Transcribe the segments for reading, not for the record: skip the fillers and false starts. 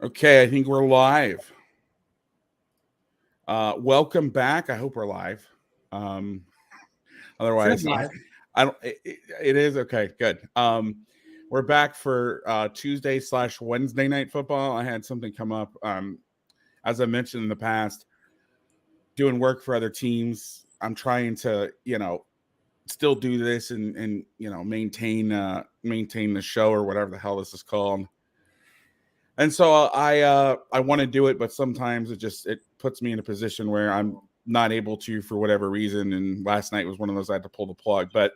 Okay, I think we're live. Welcome back. I hope we're live. Otherwise, live. I don't. It is okay. Good. We're back for Tuesday/Wednesday night football. I had something come up. As I mentioned in the past, doing work for other teams. I'm trying to, still do this and maintain the show or whatever the hell this is called. And so I want to do it, but sometimes it puts me in a position where I'm not able to for whatever reason. And last night was one of those I had to pull the plug. But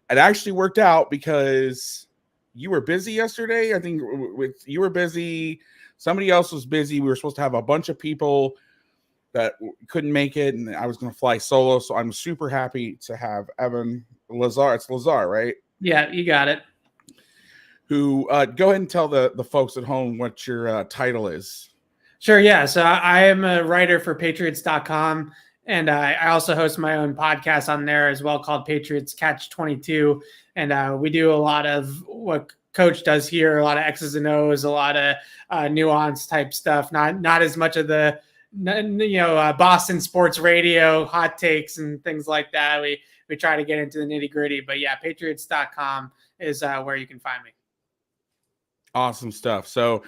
it actually worked out because you were busy yesterday. I think you were busy. Somebody else was busy. We were supposed to have a bunch of people that couldn't make it, and I was going to fly solo. So I'm super happy to have Evan Lazar. It's Lazar, right? Yeah, you got it. Who go ahead and tell the folks at home what your title is. Sure, yeah. So I am a writer for Patriots.com, and I also host my own podcast on there as well called Patriots Catch 22. And we do a lot of what Coach does here, a lot of X's and O's, a lot of nuance type stuff, not as much of the Boston sports radio hot takes and things like that. We try to get into the nitty gritty, but yeah, Patriots.com is where you can find me. Awesome stuff. So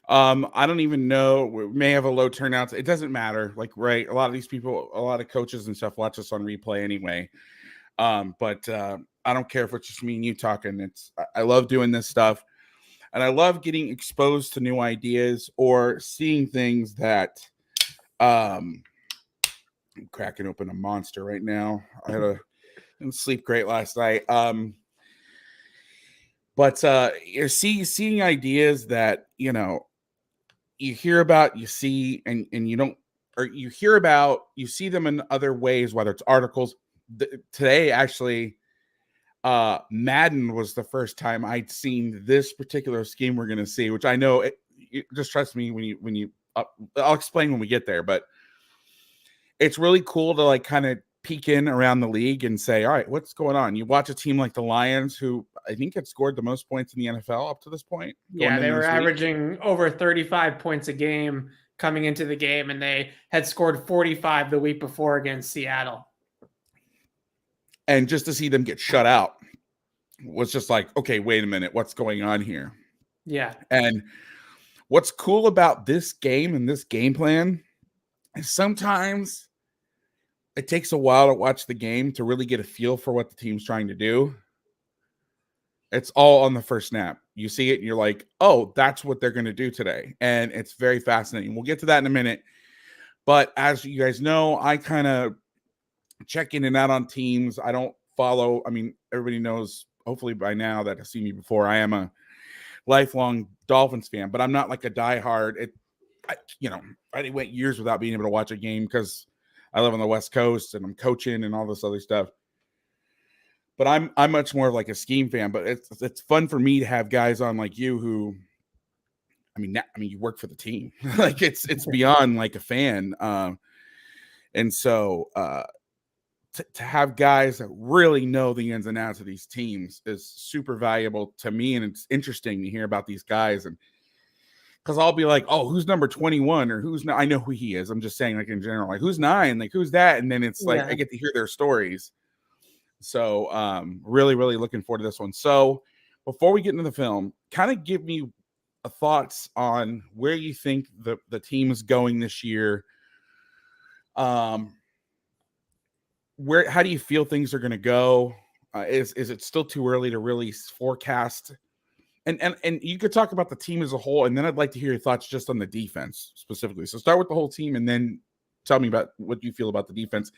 I don't even know. We may have a low turnout. It doesn't matter. Like, right. A lot of these people, a lot of coaches and stuff watch us on replay anyway. But I don't care if it's just me and you talking. I love doing this stuff. And I love getting exposed to new ideas or seeing things that I'm cracking open a monster right now. Didn't sleep great last night. But you're seeing ideas that, you hear about, you see, and you don't, or you hear about, you see them in other ways, whether it's articles. Today, actually, Madden was the first time I'd seen this particular scheme we're going to see, which I know, just trust me when you I'll explain when we get there, but it's really cool to like kind of peek in around the league and say, all right, what's going on? You watch a team like the Lions, who I think had scored the most points in the NFL up to this point. Yeah, they were averaging over 35 points a game coming into the game, and they had scored 45 the week before against Seattle. And just to see them get shut out was just like, okay, wait a minute, what's going on here? Yeah. And what's cool about this game and this game plan is sometimes it takes a while to watch the game to really get a feel for what the team's trying to do. It's all on the first snap. You see it and you're like, oh, that's what they're going to do today. And it's very fascinating. We'll get to that in a minute. But as you guys know, I kind of check in and out on teams. I don't follow. I mean, everybody knows, hopefully by now that has seen me before, I am a lifelong Dolphins fan, but I'm not like a diehard. I went years without being able to watch a game because I live on the West Coast and I'm coaching and all this other stuff. But I'm much more of like a scheme fan. But it's fun for me to have guys on like you who, I mean, you work for the team. Like it's beyond like a fan. And so to have guys that really know the ins and outs of these teams is super valuable to me, and it's interesting to hear about these guys. And because I'll be like, oh, who's number 21 or who's not? I know who he is. I'm just saying, like in general, like who's 9, like who's that? And then it's like I get to hear their stories. So really, really looking forward to this one. So before we get into the film, kind of give me thoughts on where you think the team is going this year. How do you feel things are going to go? Is it still too early to really forecast? And you could talk about the team as a whole, and then I'd like to hear your thoughts just on the defense specifically. So start with the whole team, and then tell me about what you feel about the defense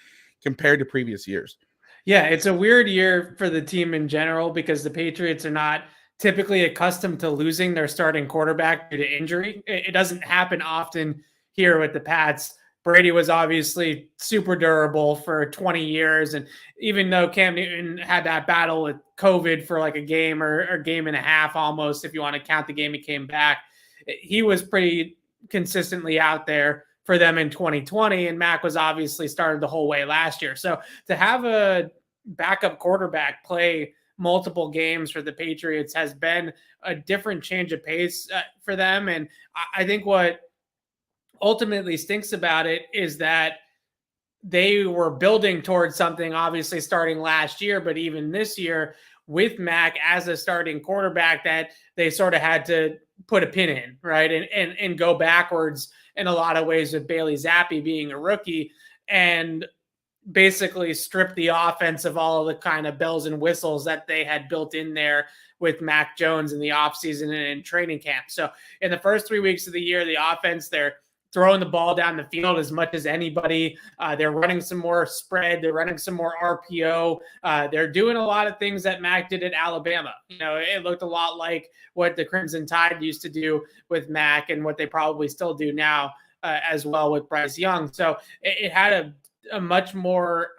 compared to previous years. Yeah, it's a weird year for the team in general because the Patriots are not typically accustomed to losing their starting quarterback due to injury. It doesn't happen often here with the Pats. Brady was obviously super durable for 20 years. And even though Cam Newton had that battle with COVID for like a game or game and a half almost, if you want to count the game he came back, he was pretty consistently out there for them in 2020. And Mac was obviously started the whole way last year. So to have a backup quarterback play multiple games for the Patriots has been a different change of pace for them. And I think what ultimately stinks about it is that they were building towards something, obviously starting last year, but even this year with Mac as a starting quarterback, that they sort of had to put a pin in, right? And go backwards in a lot of ways with Bailey Zappi being a rookie, and basically strip the offense of all of the kind of bells and whistles that they had built in there with Mac Jones in the offseason and in training camp. So in the first 3 weeks of the year, the offense, they're throwing the ball down the field as much as anybody. They're running some more spread. They're running some more RPO. They're doing a lot of things that Mac did at Alabama. You know, it looked a lot like what the Crimson Tide used to do with Mac and what they probably still do now as well with Bryce Young. So it had a much more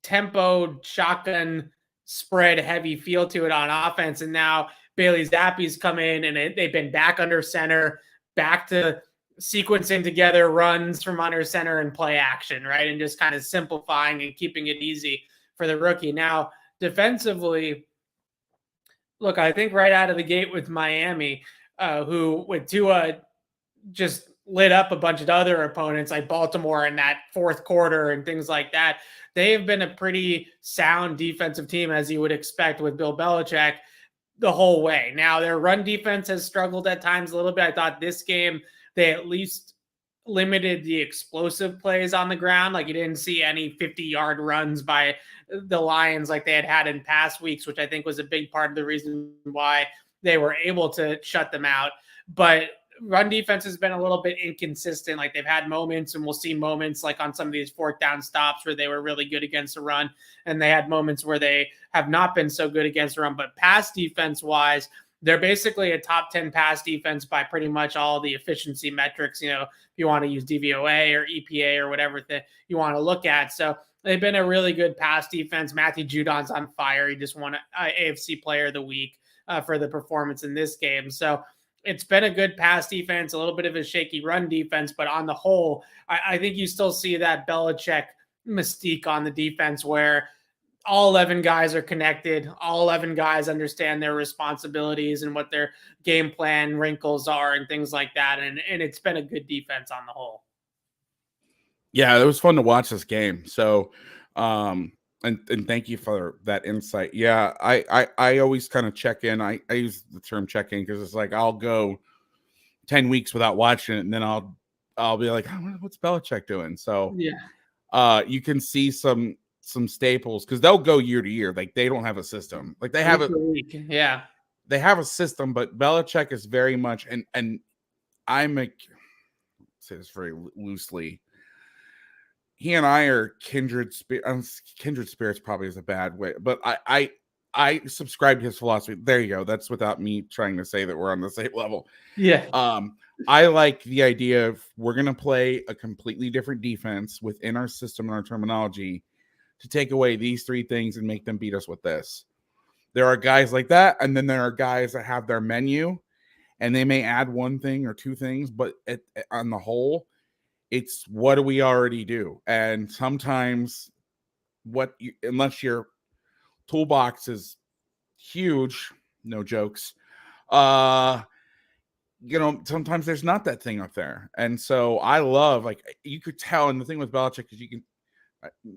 tempoed shotgun spread heavy feel to it on offense. And now Bailey Zappi's come in and they've been back under center, back to sequencing together runs from under center and play action, right? And just kind of simplifying and keeping it easy for the rookie. Now, defensively, look, I think right out of the gate with Miami, who with Tua just lit up a bunch of other opponents like Baltimore in that fourth quarter and things like that. They have been a pretty sound defensive team, as you would expect with Bill Belichick, the whole way. Now, their run defense has struggled at times a little bit. I thought this game, they at least limited the explosive plays on the ground. Like you didn't see any 50-yard runs by the Lions like they had in past weeks, which I think was a big part of the reason why they were able to shut them out. But run defense has been a little bit inconsistent. Like they've had moments, and we'll see moments like on some of these fourth down stops where they were really good against the run, and they had moments where they have not been so good against the run. But pass defense wise, they're basically a top 10 pass defense by pretty much all the efficiency metrics. You know, if you want to use DVOA or EPA or whatever you want to look at. So they've been a really good pass defense. Matthew Judon's on fire. He just won AFC Player of the Week for the performance in this game. So it's been a good pass defense, a little bit of a shaky run defense, but on the whole, I think you still see that Belichick mystique on the defense where all 11 guys are connected. All 11 guys understand their responsibilities and what their game plan wrinkles are and things like that. And it's been a good defense on the whole. Yeah, it was fun to watch this game. So, and thank you for that insight. Yeah, I always kind of check in. I use the term check in because it's like I'll go 10 weeks without watching it, and then I'll be like, oh, what's Belichick doing? So yeah, you can see some staples because they'll go year to year. Like they don't have a system. Like they have they have a system, but Belichick is very much and say this very loosely. He and I are kindred spirits. Probably is a bad way, but I subscribe to his philosophy. There you go. That's without me trying to say that we're on the same level. Yeah. I like the idea of we're going to play a completely different defense within our system and our terminology to take away these three things and make them beat us with this. There are guys like that, and then there are guys that have their menu, and they may add one thing or two things, but on the whole, it's what do we already do? And sometimes unless your toolbox is huge, no jokes, sometimes there's not that thing up there. And so I love, like, you could tell, and the thing with Belichick is you can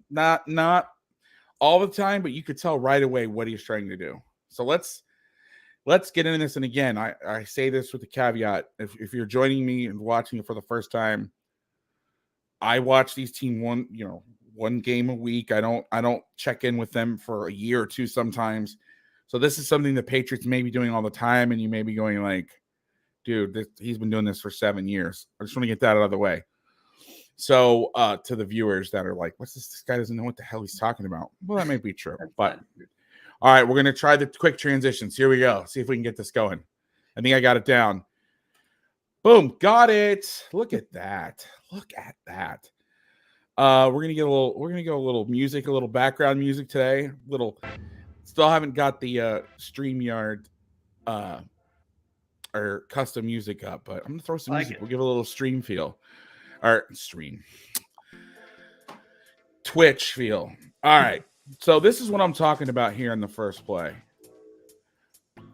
not all the time, but you could tell right away what he's trying to do. So let's get into this. And again, I say this with a caveat. If you're joining me and watching it for the first time, I watch these teams one game a week. I don't check in with them for a year or two sometimes. So this is something the Patriots may be doing all the time, and you may be going like, dude, he's been doing this for 7 years. I just want to get that out of the way. So to the viewers that are like, what's this? This guy doesn't know what the hell he's talking about. Well, that may be true. But all right, we're going to try the quick transitions. Here we go. See if we can get this going. I think I got it down. Boom. Got it. Look at that. Look at that. We're going to go a little music, a little background music today. Still haven't got the StreamYard or custom music up, but I'm going to throw some music. We'll give it a little stream feel. Or stream. Twitch feel. All right. So this is what I'm talking about here in the first play.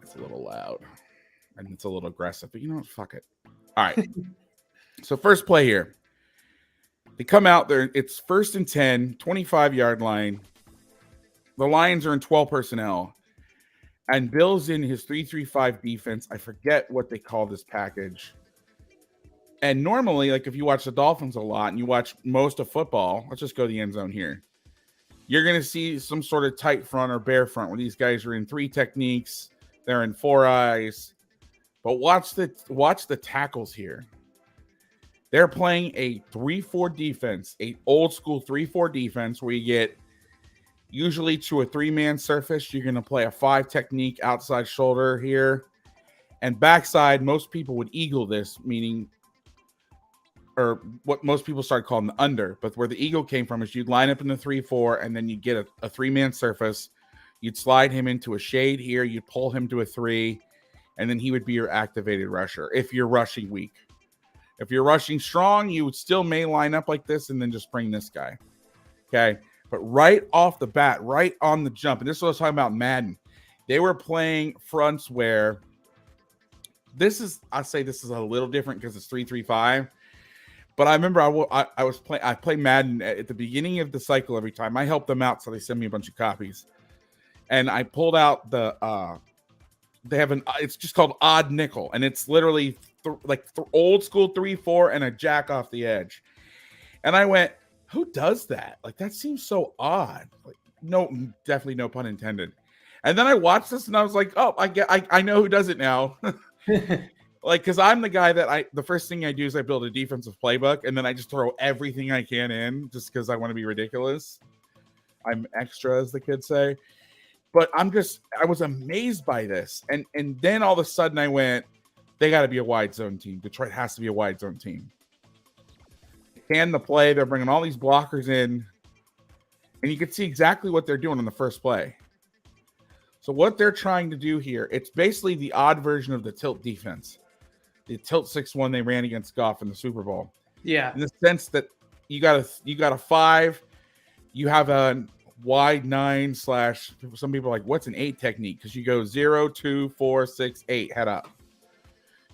It's a little loud and it's a little aggressive, but you know what? Fuck it. All right. So first play here. They come out there. It's 1st and 10, 25-yard line. The Lions are in 12 personnel. And Bill's in his 3-3-5 defense. I forget what they call this package. And normally, like if you watch the Dolphins a lot and you watch most of football, let's just go to the end zone here. You're going to see some sort of tight front or bear front where these guys are in 3 techniques. They're in 4 eyes. But watch the tackles here. They're playing a 3-4 defense, a old school 3-4 defense where you get usually to a 3-man surface. You're going to play a 5 technique outside shoulder here. And backside, most people would eagle this, meaning, or what most people started calling the under. But where the eagle came from is you'd line up in the 3-4, and then you'd get a 3-man surface. You'd slide him into a shade here. You'd pull him to a 3, and then he would be your activated rusher if you're rushing weak. If you're rushing strong, you would still may line up like this and then just bring this guy. Okay. But right off the bat, right on the jump, and this is what I was talking about Madden, they were playing fronts where I say this is a little different because it's 3-3-5. But I remember I play Madden at the beginning of the cycle every time. I help them out, so they send me a bunch of copies. And I pulled out they have it's just called odd nickel, and it's literally old school 3-4 and a jack off the edge. And I went, who does that? Like, that seems so odd. Like, no, definitely no pun intended. And then I watched this and I was like, oh, I know who does it now. Like, because I'm the guy that the first thing I do is I build a defensive playbook, and then I just throw everything I can in just because I want to be ridiculous. I'm extra, as the kids say. But I was amazed by this. And then all of a sudden I went, they got to be a wide zone team. Detroit has to be a wide zone team. Can the play. They're bringing all these blockers in. And you can see exactly what they're doing on the first play. So what they're trying to do here, it's basically the odd version of the tilt defense. The tilt 6-1 they ran against Goff in the Super Bowl. Yeah. In the sense that you got a 5, you have a wide 9 / some people are like, what's an 8 technique? Because you go 0, 2, 4, 6, 8, head up.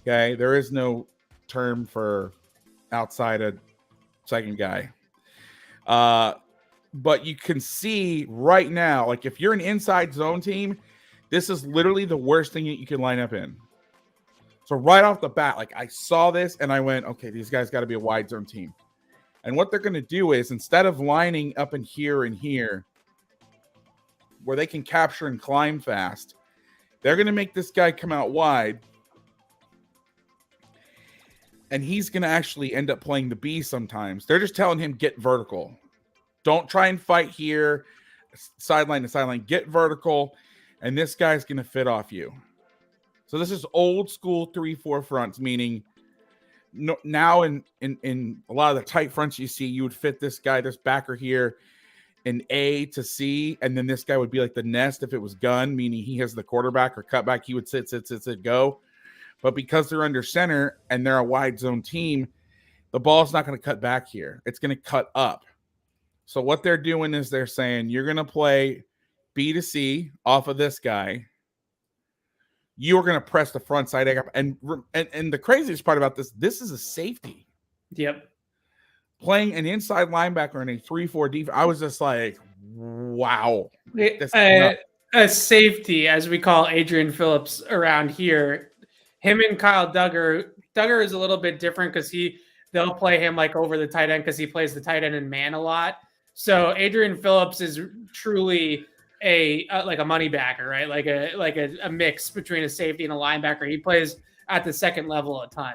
Okay, there is no term for outside a second guy. But you can see right now, like if you're an inside zone team, this is literally the worst thing that you can line up in. So right off the bat, like I saw this and I went, okay, these guys got to be a wide zone team. And what they're going to do is instead of lining up in here and here, where they can capture and climb fast, they're going to make this guy come out wide. And he's going to actually end up playing the B sometimes. They're just telling him, get vertical. Don't try and fight here, sideline to sideline. Get vertical, and this guy's going to fit off you. So this is old school 3-4 fronts, meaning now in a lot of the tight fronts you see, you would fit this guy, this backer here, in A to C, and then this guy would be like the nest if it was gun, meaning he has the quarterback or cutback. He would sit, go. But because they're under center and they're a wide zone team, the ball's not going to cut back here. It's going to cut up. So what they're doing is they're saying, you're going to play B to C off of this guy. You're going to press the front side up. And the craziest part about this is a safety. Yep. Playing an inside linebacker in a 3-4 defense, I was just like, wow. A safety, as we call Adrian Phillips around here. Him and Kyle Duggar. Duggar is a little bit different because they'll play him like over the tight end because he plays the tight end and man a lot. So Adrian Phillips is truly like a money backer, right? Like a mix between a safety and a linebacker. He plays at the second level a ton.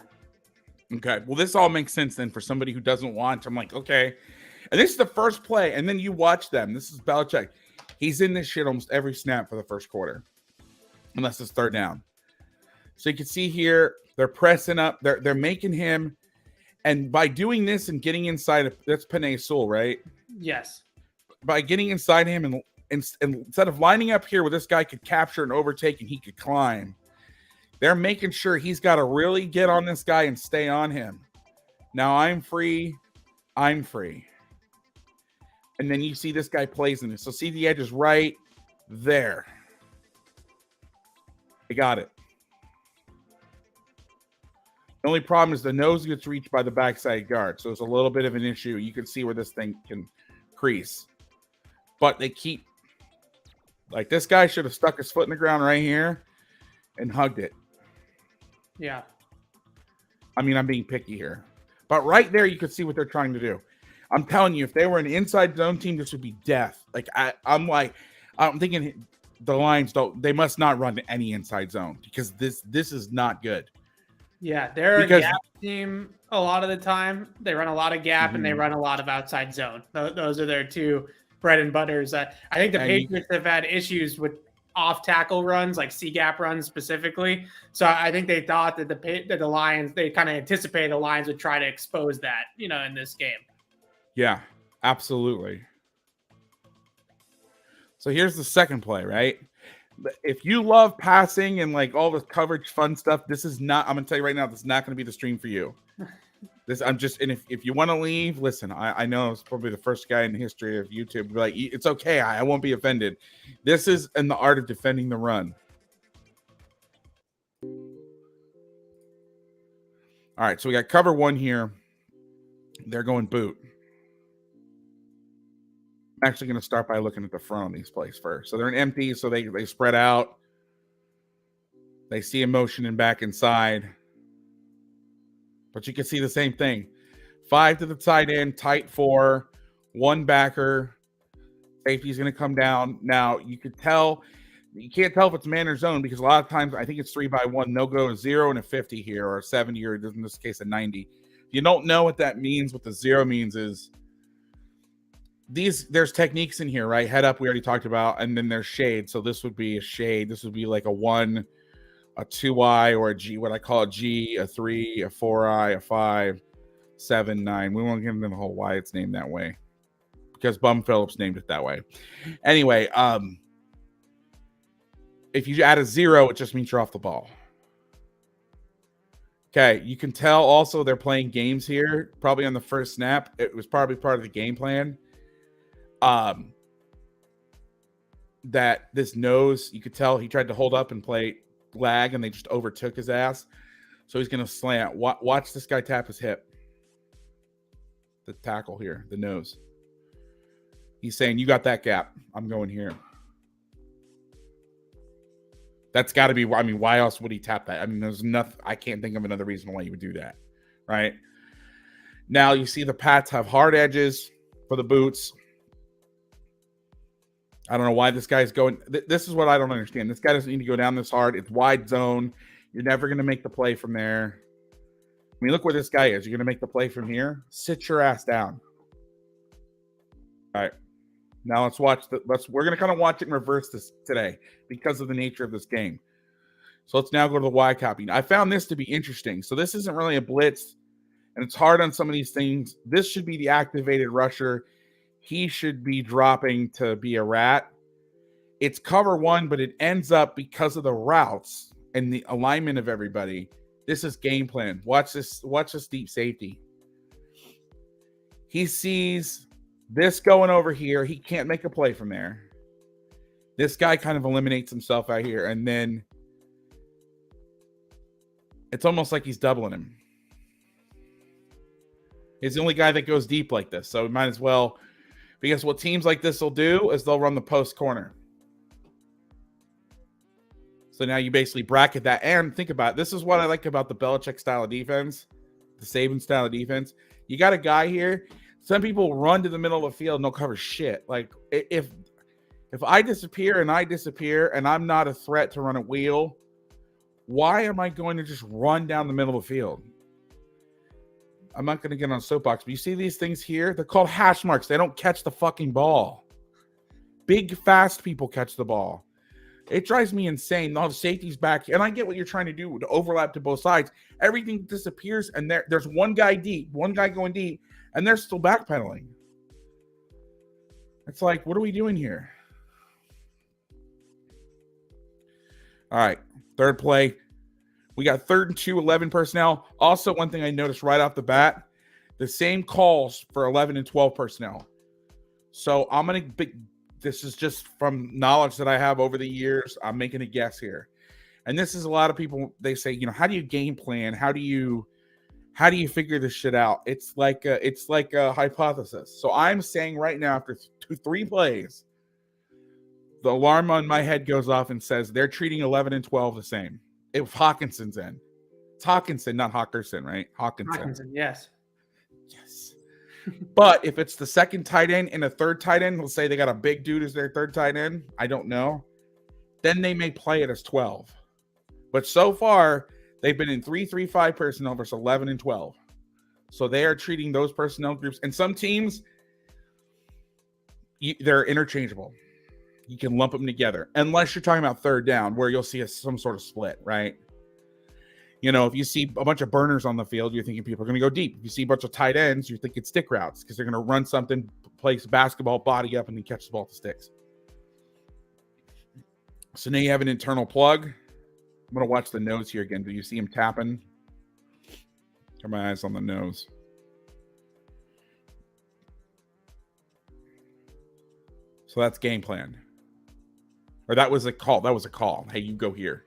Okay. Well, this all makes sense then for somebody who doesn't want. I'm like, okay. And this is the first play. And then you watch them. This is Belichick. He's in this shit almost every snap for the first quarter, unless it's third down. So you can see here, they're pressing up. They're making him. And by doing this and getting inside, that's Penei Sewell, right? Yes. By getting inside him and instead of lining up here where this guy could capture and overtake and he could climb, they're making sure he's got to really get on this guy and stay on him. Now I'm free. And then you see this guy plays in it. So see the edge is right there. They got it. The only problem is the nose gets reached by the backside guard. So it's a little bit of an issue. You can see where this thing can crease. But they keep, like this guy should have stuck his foot in the ground right here and hugged it. Yeah. I mean, I'm being picky here. But right there, you can see what they're trying to do. I'm telling you, if they were an inside zone team, this would be death. Like I'm thinking the Lions they must not run any inside zone because this is not good. Yeah, they're a gap team a lot of the time. They run a lot of gap and they run a lot of outside zone. Those are their two bread and butters. I think the Patriots have had issues with off tackle runs, like C gap runs specifically. So I think they thought that the Lions, they kind of anticipated the Lions would try to expose that, in this game. Yeah, absolutely. So here's the second play, right? If you love passing and like all this coverage fun stuff, this is not, I'm going to tell you right now, this is not going to be the stream for you. And if you want to leave, listen, I know it's probably the first guy in the history of YouTube. Like, it's okay. I won't be offended. This is in the art of defending the run. All right. So we got cover one here. They're going boot. I'm actually going to start by looking at the front of these plays first. So they're in empty, so they spread out. They see a motion and back inside. But you can see the same thing. 5 to the tight end, tight 4, 1 backer. Safety's going to come down. Now, you can't tell if it's man or zone because a lot of times I think it's 3-by-1. They'll go a 0 and a 50 here, or a 70, or in this case, a 90. If you don't know what that means, what the 0 means is there's techniques in here, right? Head up, we already talked about, and then there's shade. So this would be a shade. This would be like a 1, a 2I, or a G, what I call a G, a 3, a 4I, a 5, 7, 9. We won't give them the whole why it's named that way because Bum Phillips named it that way. Anyway, if you add a 0, it just means you're off the ball. Okay, you can tell also they're playing games here. Probably on the first snap, it was probably part of the game plan. That this nose, you could tell he tried to hold up and play lag, and they just overtook his ass. So he's going to slant. Watch this guy tap his hip. The tackle here, the nose. He's saying, you got that gap. I'm going here. That's got to be, I mean, why else would he tap that? I mean, there's nothing, I can't think of another reason why you would do that, right? Now you see the Pats have hard edges for the boots. I don't know why this guy's going. This is what I don't understand. This guy doesn't need to go down this hard. It's wide zone. You're never going to make the play from there. I mean, look where this guy is. You're going to make the play from here. Sit your ass down. All right. Now let's watch. We're going to kind of watch it in reverse this today because of the nature of this game. So let's now go to the Y copy. I found this to be interesting. So this isn't really a blitz, and it's hard on some of these things. This should be the activated rusher. He should be dropping to be a rat. It's cover 1, but it ends up because of the routes and the alignment of everybody. This is game plan. Watch this deep safety. He sees this going over here. He can't make a play from there. This guy kind of eliminates himself out here, and then it's almost like he's doubling him. He's the only guy that goes deep like this, so we might as well. Because what teams like this will do is they'll run the post corner. So now you basically bracket that. And think about it. This is what I like about the Belichick style of defense, the Saban style of defense. You got a guy here. Some people run to the middle of the field and they'll cover shit. Like if I disappear and I'm not a threat to run a wheel, why am I going to just run down the middle of the field? I'm not going to get on soapbox, but you see these things here? They're called hash marks. They don't catch the fucking ball. Big, fast people catch the ball. It drives me insane. All the safety's back. And I get what you're trying to do to overlap to both sides. Everything disappears, and there's one guy deep, one guy going deep, and they're still backpedaling. It's like, what are we doing here? All right, third play. We got 3rd and 2, 11 personnel. Also, one thing I noticed right off the bat, the same calls for 11 and 12 personnel. So I'm going to, this is just from knowledge that I have over the years. I'm making a guess here. And this is a lot of people, they say, how do you game plan? How do you figure this shit out? It's like a hypothesis. So I'm saying right now, after 3 plays, the alarm on my head goes off and says they're treating 11 and 12 the same. If Hawkinson's in. It's Hawkinson, not Hawkerson, right? Hawkinson, yes. Yes. But if it's the second tight end and a third tight end, let's say they got a big dude as their third tight end, I don't know, then they may play it as 12. But so far, they've been in 3-3-5 personnel versus 11 and 12. So they are treating those personnel groups. And some teams, they're interchangeable. You can lump them together. Unless you're talking about third down, where you'll see some sort of split, right? If you see a bunch of burners on the field, you're thinking people are going to go deep. If you see a bunch of tight ends, you're thinking stick routes because they're going to run something, place basketball, body up, and then catch the ball to sticks. So now you have an internal plug. I'm going to watch the nose here again. Do you see him tapping? Got my eyes on the nose. So that's game plan. Or that was a call. That was a call. Hey, you go here.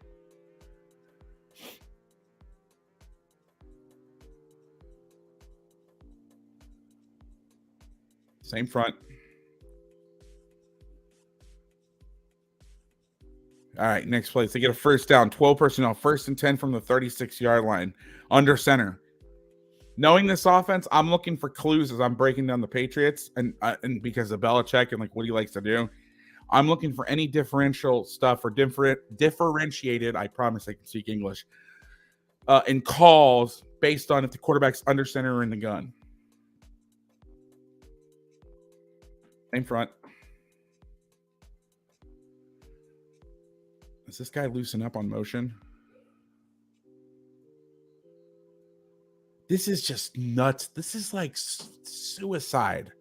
Same front. All right, next play. They get a first down, 12 personnel, 1st and 10 from the 36-yard line, under center. Knowing this offense, I'm looking for clues as I'm breaking down the Patriots, and because of Belichick and like what he likes to do, I'm looking for any differential stuff or differentiated. I promise I can speak English. In calls based on if the quarterback's under center or in the gun. Same front. Does this guy loosen up on motion? This is just nuts. This is like suicide.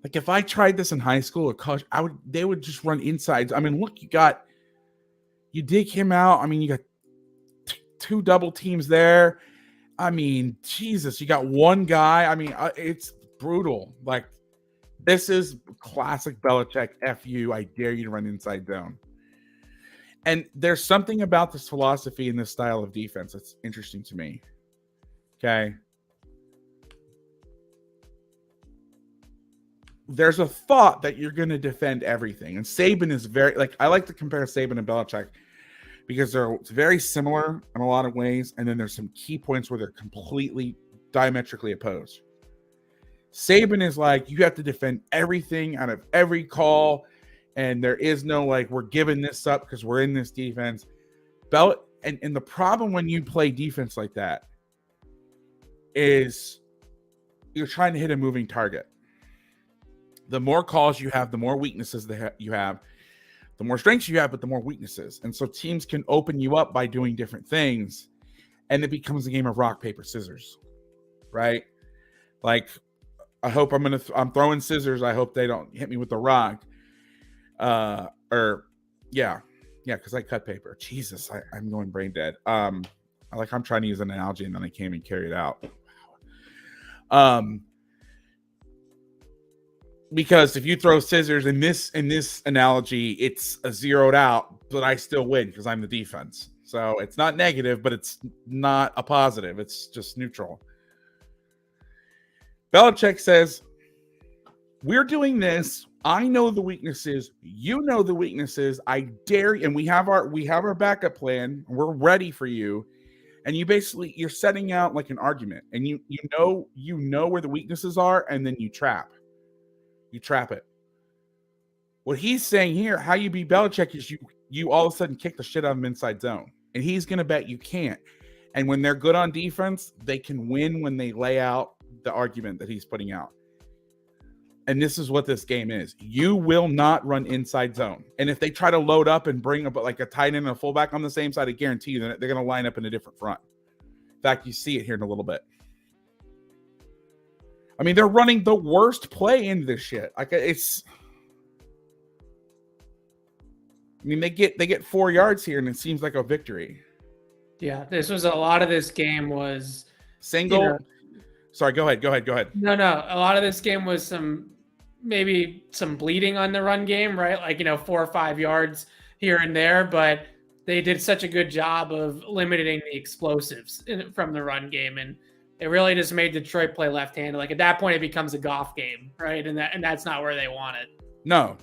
Like if I tried this in high school or college, they would just run insides. I mean, look, you dig him out. I mean, you got 2 double teams there. I mean, Jesus, you got one guy. I mean, it's brutal. Like, this is classic Belichick. F you. I dare you to run inside zone. And there's something about this philosophy and this style of defense that's interesting to me. Okay. There's a thought that you're going to defend everything. And Saban is I like to compare Saban and Belichick because they're very similar in a lot of ways. And then there's some key points where they're completely diametrically opposed. Saban is like, you have to defend everything out of every call. And there is no we're giving this up because we're in this defense. And the problem when you play defense like that is you're trying to hit a moving target. The more calls you have, the more weaknesses you have. The more strengths you have, but the more weaknesses. And so teams can open you up by doing different things. And it becomes a game of rock, paper, scissors. Right? Like, I hope I'm throwing scissors. I hope they don't hit me with the rock. Because I cut paper. Jesus, I'm going brain dead. I'm trying to use an analogy and then I can't even carry it out. Because if you throw scissors in this analogy, it's a zeroed out, but I still win because I'm the defense. So it's not negative, but it's not a positive. It's just neutral. Belichick says, we're doing this. I know the weaknesses. You know the weaknesses. I dare you. And we have our backup plan. We're ready for you. And you're setting out like an argument. And you know where the weaknesses are, and then you trap. You trap it. What he's saying here, how you beat Belichick is you all of a sudden kick the shit out of him inside zone. And he's going to bet you can't. And when they're good on defense, they can win when they lay out the argument that he's putting out. And this is what this game is. You will not run inside zone. And if they try to load up and bring up like a tight end and a fullback on the same side, I guarantee you that they're going to line up in a different front. In fact, you see it here in a little bit. I mean, they're running the worst play into this shit. They get 4 yards here, and it seems like a victory. Yeah, a lot of this game was single. Sorry, go ahead. No. A lot of this game was some maybe some bleeding on the run game, right? Like, 4 or 5 yards here and there, but they did such a good job of limiting the explosives from the run game. And it really just made Detroit play left-handed. Like at that point, it becomes a golf game, right? And that's not where they want it. No.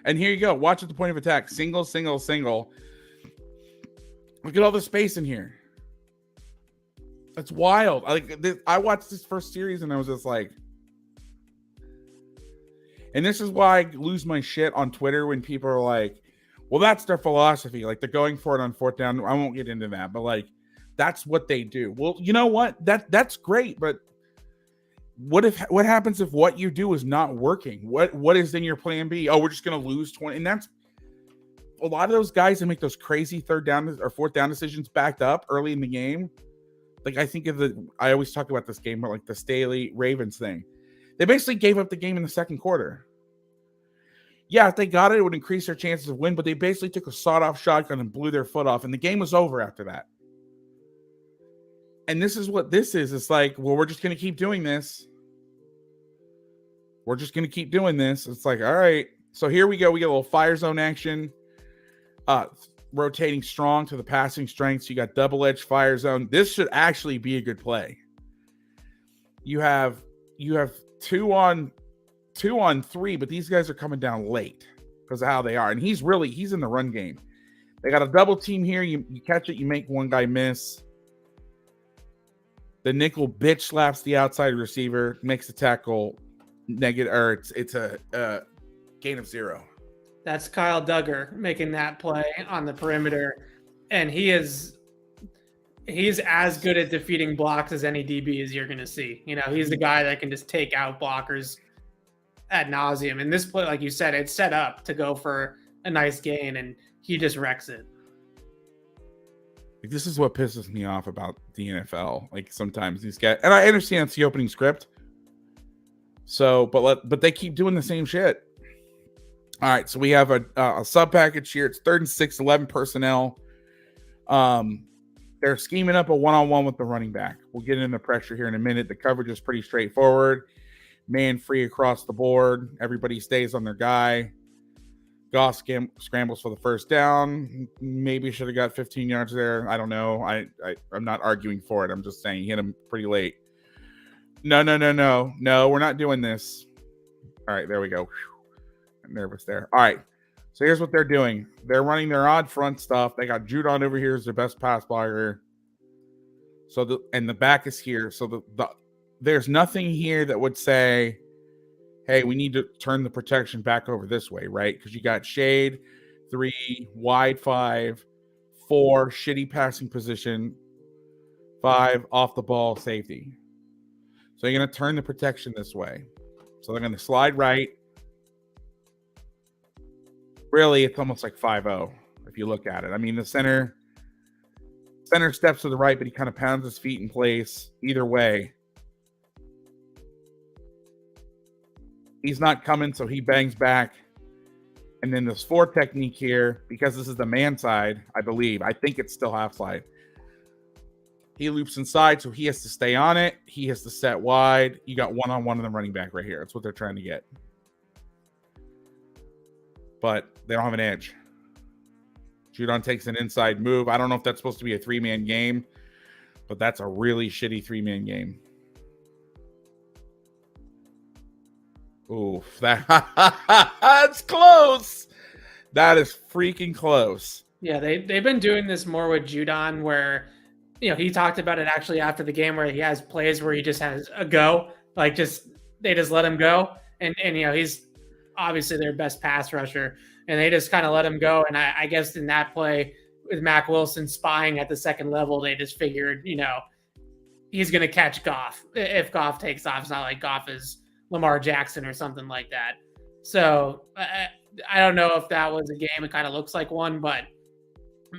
And here you go. Watch at the point of attack. Single. Look at all the space in here. That's wild. I watched this first series and I was just like, and this is why I lose my shit on Twitter when people are like, well, that's their philosophy. Like they're going for it on fourth down. I won't get into that, but like, that's what they do. Well, you know what? That's great, but what happens if what you do is not working? What is in your plan B? Oh, we're just gonna lose 20. And that's a lot of those guys that make those crazy third down or fourth down decisions backed up early in the game. Like I always talk about this game, but like the Staley Ravens thing. They basically gave up the game in the second quarter. Yeah, if they got it, it would increase their chances of win, but they basically took a sawed-off shotgun and blew their foot off, and the game was over after that. And this is what this is. It's like, well, we're just going to keep doing this. We're just going to keep doing this. It's like, all right. So here we go. We get a little fire zone action. Rotating strong to the passing strengths. You got double-edged fire zone. This should actually be a good play. You have 2 on 3, but these guys are coming down late because of how they are. And he's in the run game. They got a double team here. You catch it, you make one guy miss. The nickel bitch slaps the outside receiver, makes the tackle negative, or it's a gain of 0. That's Kyle Duggar making that play on the perimeter. And he's as good at defeating blocks as any DB as you're going to see. He's the guy that can just take out blockers ad nauseum. And this play, like you said, it's set up to go for a nice gain, and he just wrecks it. Like, this is what pisses me off about the NFL. Like sometimes these guys, and I understand it's the opening script. So, but they keep doing the same shit. All right, so we have a sub package here. It's 3rd and 6, 11 personnel. They're scheming up a one-on-one with the running back. We'll get into pressure here in a minute. The coverage is pretty straightforward. Man free across the board. Everybody stays on their guy. Goff scrambles for the first down. Maybe should have got 15 yards there. I don't know. I'm not arguing for it. I'm just saying he hit him pretty late. No. We're not doing this. All right, there we go. I'm nervous there. All right. So here's what they're doing. They're running their odd front stuff. They got Judon over here as their best pass blocker. So the back is here. So there's nothing here that would say, hey, we need to turn the protection back over this way, right? Because you got shade, 3, wide 5, 4, shitty passing position, 5, off the ball safety. So you're going to turn the protection this way. So they're going to slide right. Really, it's almost like 5-0 if you look at it. I mean, the center steps to the right, but he kind of pounds his feet in place. Either way, he's not coming, so he bangs back. And then this 4 technique here, because this is the man side, I think it's still half slide. He loops inside, so he has to stay on it. He has to set wide. You got one-on-one in the running back right here. That's what they're trying to get. But they don't have an edge. Judon takes an inside move. I don't know if that's supposed to be a 3-man game, but that's a really shitty 3-man game. Oof, that's close. That is freaking close. Yeah, they've been doing this more with Judon, where he talked about it actually after the game, where he has plays where he just has a go, like they just let him go, and he's obviously their best pass rusher, and they just kind of let him go. And I guess in that play with Mac Wilson spying at the second level, they just figured, he's going to catch Goff if Goff takes off. It's not like Goff is Lamar Jackson or something like that. So I don't know if that was a game. It kind of looks like one, but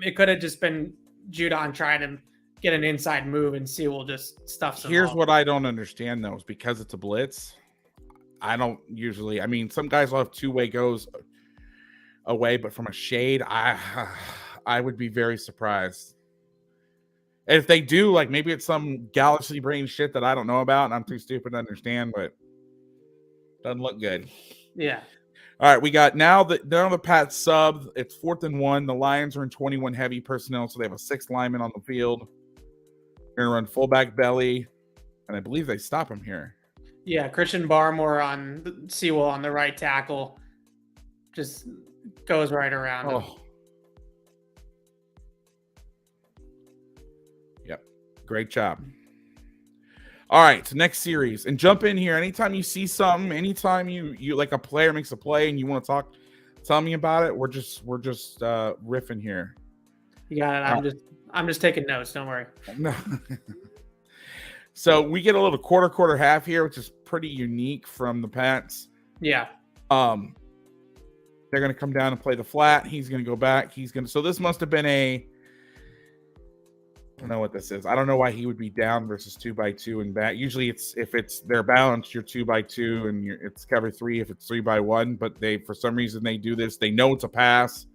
it could have just been Judon trying to get an inside move and Sewell just stuffs him. Here's what I don't understand, though, is because it's a blitz. I don't usually. I mean, some guys will have 2-way goes away, but from a shade, I would be very surprised. And if they do, like maybe it's some galaxy brain shit that I don't know about, and I'm too stupid to understand. But Doesn't look good. Yeah. All right, we got now the Pats sub. It's 4th and 1. The Lions are in 21 heavy personnel, so they have a 6th lineman on the field. They're gonna run fullback belly, and I believe they stop him here. Yeah, Christian Barmore on Sewell on the right tackle. Just goes right around him. Yep. Great job. All right, so next series. And jump in here. Anytime you see something, anytime you like a player makes a play and you want to talk, tell me about it. We're just riffing here. You got it. I'm just taking notes, don't worry. No. So we get a little quarter half here, which is pretty unique from the Pats. Yeah. They're going to come down and play the flat. He's going to go back. So this must have been I don't know what this is. I don't know why he would be down versus 2x2 and back. Usually if they're balanced, you're 2x2 and it's cover 3 if it's 3x1. But for some reason they do this. They know it's a pass.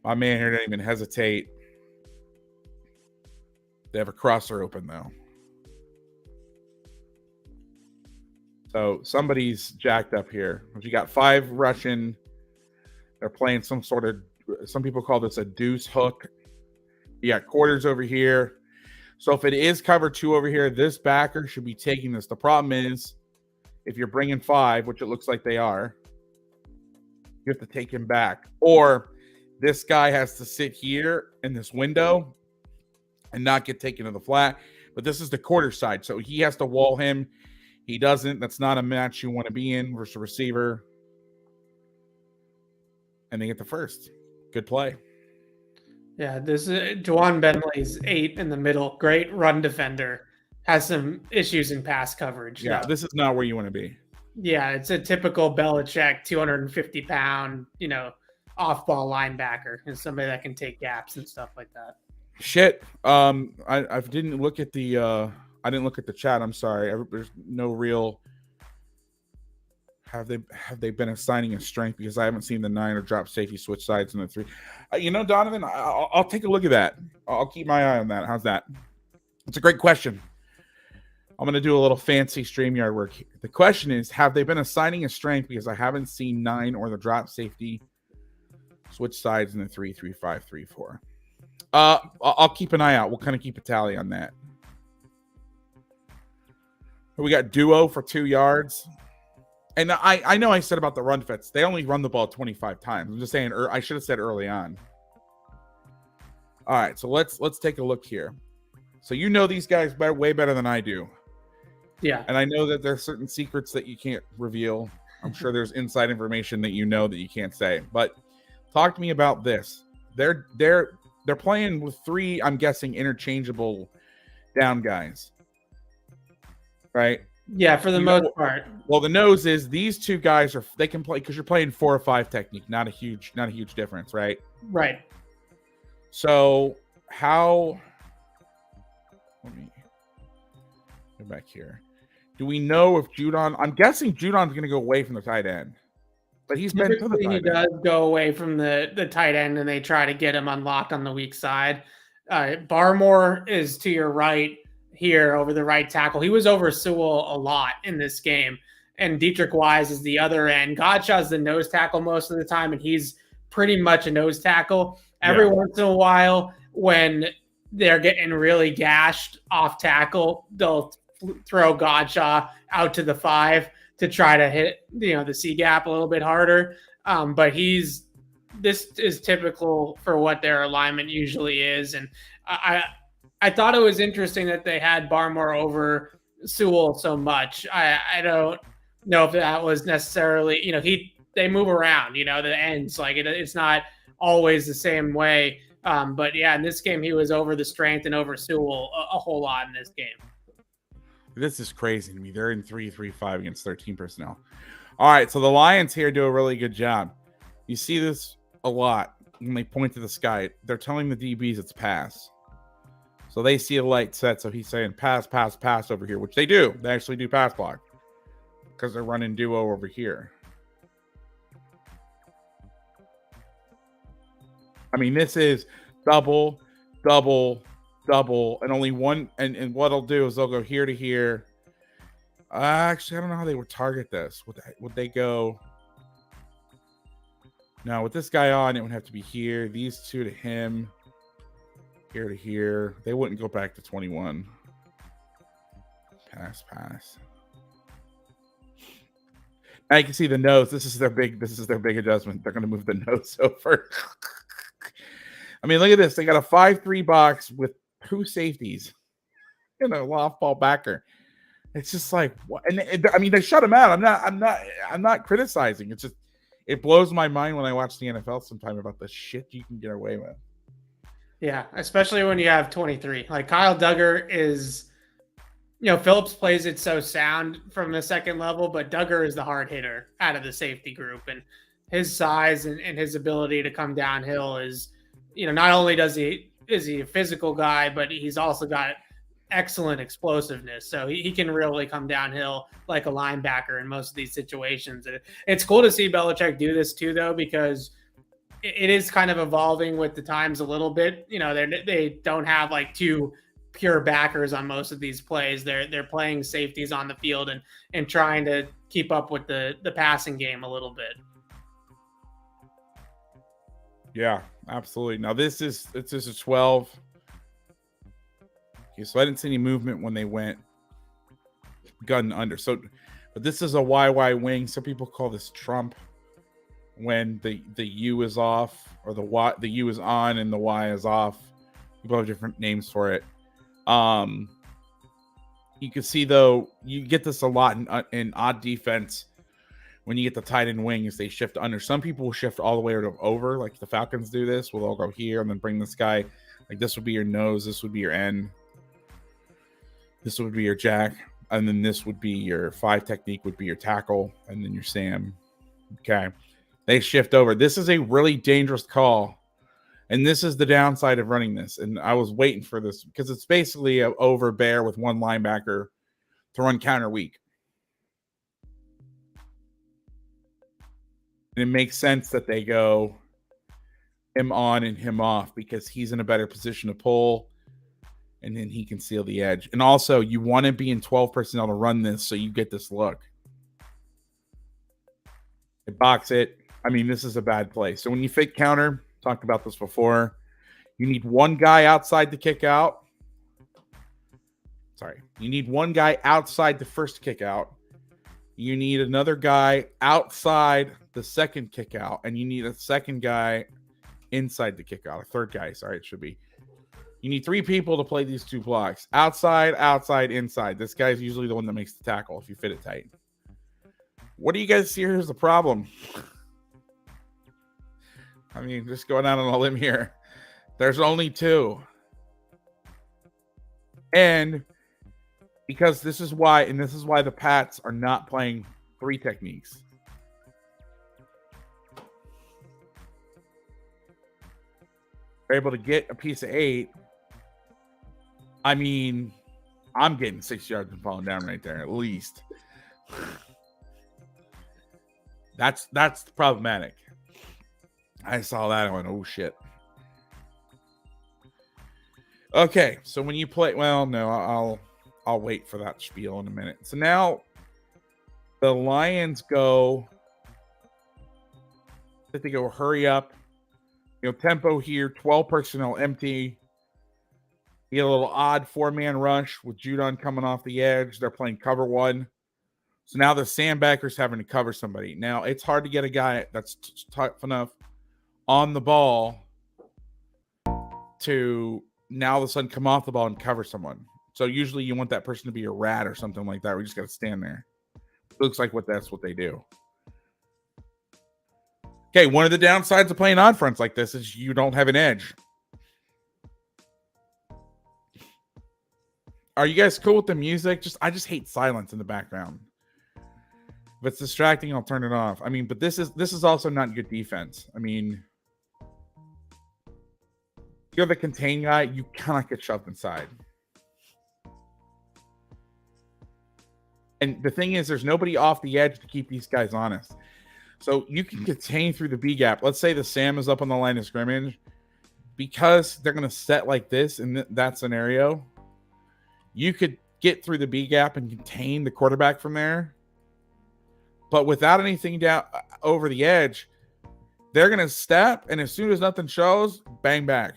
My man here didn't even hesitate. They have a crosser open though. So somebody's jacked up here. You got 5 rushing. They're playing some people call this a deuce hook. You got quarters over here. So if it is cover 2 over here, this backer should be taking this. The problem is if you're bringing 5, which it looks like they are, you have to take him back. Or this guy has to sit here in this window and not get taken to the flat. But this is the quarter side. So he has to wall him. He doesn't. That's not a match you want to be in versus a receiver. And they get the first. Good play. Yeah, this is Juwan Bentley's 8 in the middle. Great run defender. Has some issues in pass coverage. Yeah, this is not where you want to be. Yeah, it's a typical Belichick 250-pound, off-ball linebacker and somebody that can take gaps and stuff like that. Shit. I didn't look at the chat. I'm sorry. There's no real. Have they been assigning a strength? Because I haven't seen the 9 or drop safety switch sides in the 3. Donovan, I'll take a look at that. I'll keep my eye on that. How's that? It's a great question. I'm going to do a little fancy StreamYard work here. The question is, have they been assigning a strength? Because I haven't seen 9 or the drop safety switch sides in the 3-3-5, 3-4. I'll keep an eye out. We'll kind of keep a tally on that. We got duo for 2 yards. And I know I said about the run fits. They only run the ball 25 times. I'm just saying, I should have said early on. All right, so let's take a look here. So these guys way better than I do. Yeah. And I know that there's certain secrets that you can't reveal. I'm sure there's inside information that that you can't say. But talk to me about this. They're playing with 3, I'm guessing, interchangeable down guys. Right? Yeah, for the most part. Well, the nose is these 2 guys they can play because you're playing 4 or 5 technique, not a huge difference, right? Right. So let me go back here. Do we know if Judon? I'm guessing Judon's going to go away from the tight end, but he's been to the tight end. He does go away from the tight end, and they try to get him unlocked on the weak side. Barmore is to your right here over the right tackle. He was over Sewell a lot in this game, and Dietrich Wise is the other end. Godshaw's the nose tackle most of the time, and he's pretty much a nose tackle. Every once in a while, when they're getting really gashed off tackle, they'll throw Godshaw out to the 5 to try to hit the C gap a little bit harder. But this is typical for what their alignment usually is, and I thought it was interesting that they had Barmore over Sewell so much. I don't know if that was necessarily, they move around, the ends, like it's not always the same way. But yeah, in this game, he was over the strength and over Sewell a whole lot in this game. This is crazy to me. They're in 3-3-5 against 13 personnel. All right, so the Lions here do a really good job. You see this a lot when they point to the sky. They're telling the DBs it's pass. So they see a light set, so he's saying pass, pass, pass over here, which they do. They actually do pass block because they're running duo over here. I mean, this is double, double, double, and only one. And what I'll do is they'll go here to here, Actually, I don't know how they would target this. Would they go? No, with this guy on, it would have to be here. These two to him. Here to here. They wouldn't go back to 21. Pass. Now you can see the nose. This is their big adjustment. They're going to move the nose over. I mean, look at this. They got a 5-3 box with 2 safeties and a loft ball backer. It's just like, what? And I mean, they shut him out. I'm not criticizing. It's just, it blows my mind when I watch the NFL sometime about the shit you can get away with. Yeah, especially when you have 23. Like Kyle Duggar is, Phillips plays it so sound from the second level, but Duggar is the hard hitter out of the safety group, and his size and his ability to come downhill is, not only is he a physical guy, but he's also got excellent explosiveness. So he can really come downhill like a linebacker in most of these situations. And it's cool to see Belichick do this too, though, because it is kind of evolving with the times a little bit. They don't have like 2 pure backers on most of these plays. They're playing safeties on the field and trying to keep up with the passing game a little bit. Yeah, absolutely. Now this is a 12. Okay, so I didn't see any movement when they went gun under. So, but this is a YY wing. Some people call this Trump when the U is off, or the U is on and the Y is off. People have different names for it. You can see though, you get this a lot in odd defense. When you get the tight end wing, is they shift under. Some people will shift all the way over, like the Falcons do this. We'll all go here and then bring this guy. Like this would be your nose, this would be your end, this would be your jack, and then this would be your 5 technique, would be your tackle, and then your Sam. Okay, they shift over. This is a really dangerous call, and this is the downside of running this. And I was waiting for this because it's basically an over bear with 1 linebacker to run counter weak. And it makes sense that they go him on and him off because he's in a better position to pull, and then he can seal the edge. And also, you want to be in 12 personnel to run this so you get this look. They box it. I mean, this is a bad play. So when you fake counter, talked about this before, you need 1 guy outside to kick out. You need 1 guy outside the first kick out. You need another guy outside the second kick out, and you need a second guy inside the kick out. A third guy, it should be. You need 3 people to play these 2 blocks. Outside, inside. This guy's usually the one that makes the tackle if you fit it tight. What do you guys see here as the problem? I mean, just going out on a limb here. There's only 2. And because this is why the Pats are not playing 3 techniques. They're able to get a piece of 8. I mean, I'm getting 6 yards and falling down right there, at least. That's problematic. I saw that and went, oh shit. Okay, so when you play, well, no, I'll wait for that spiel in a minute. So now the Lions go, they go hurry up. Tempo here, 12 personnel empty. You get a little odd 4-man rush with Judon coming off the edge. They're playing cover 1. So now the sandbacker's having to cover somebody. Now it's hard to get a guy that's tough enough on the ball to now all of a sudden come off the ball and cover someone. So usually you want that person to be a rat or something like that. We just got to stand there. Looks like that's what they do. Okay, one of the downsides of playing on fronts like this is you don't have an edge. Are you guys cool with the music? I just hate silence in the background. If it's distracting, I'll turn it off. I mean, but this is also not good defense. I mean, you're the contain guy, you cannot get shoved inside. And the thing is, there's nobody off the edge to keep these guys honest. So you can contain through the B gap. Let's say the Sam is up on the line of scrimmage. Because they're going to set like this in that scenario, you could get through the B gap and contain the quarterback from there. But without anything down over the edge, they're going to step, and as soon as nothing shows, bang back.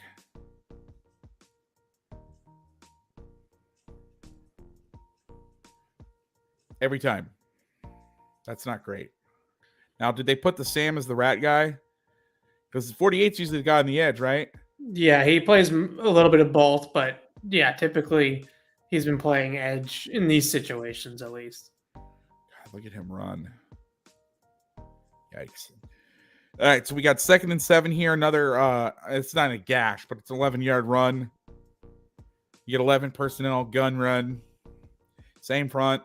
Every time. That's not great. Now, did they put the Sam as the rat guy? Because 48's usually the guy on the edge, right? Yeah, he plays a little bit of both, but yeah, typically he's been playing edge in these situations at least. God, look at him run. Yikes. All right, so we got 2nd and 7 here. Another, it's not a gash, but it's an 11-yard run. You get 11 personnel, gun run. Same front.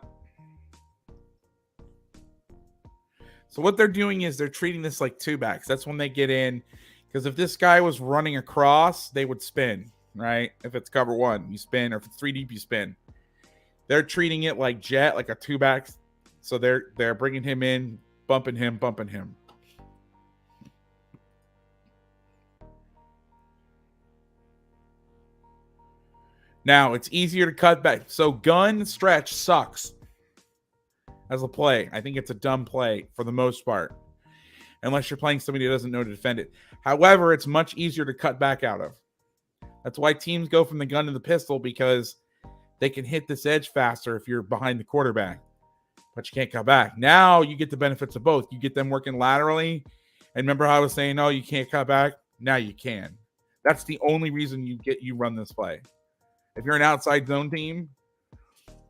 So what they're doing is they're treating this like 2-backs. That's when they get in. Because if this guy was running across, they would spin, right? If it's cover 1, you spin. Or if it's 3 deep, you spin. They're treating it like jet, like a 2-back. So they're bringing him in, bumping him. Now, it's easier to cut back. So gun stretch sucks as a play. I think it's a dumb play for the most part, unless you're playing somebody who doesn't know to defend it. However, it's much easier to cut back out of. That's why teams go from the gun to the pistol, because they can hit this edge faster if you're behind the quarterback, but you can't cut back. Now you get the benefits of both. You get them working laterally. And remember how I was saying, oh, you can't cut back? Now you can. That's the only reason you run this play. If you're an outside zone team,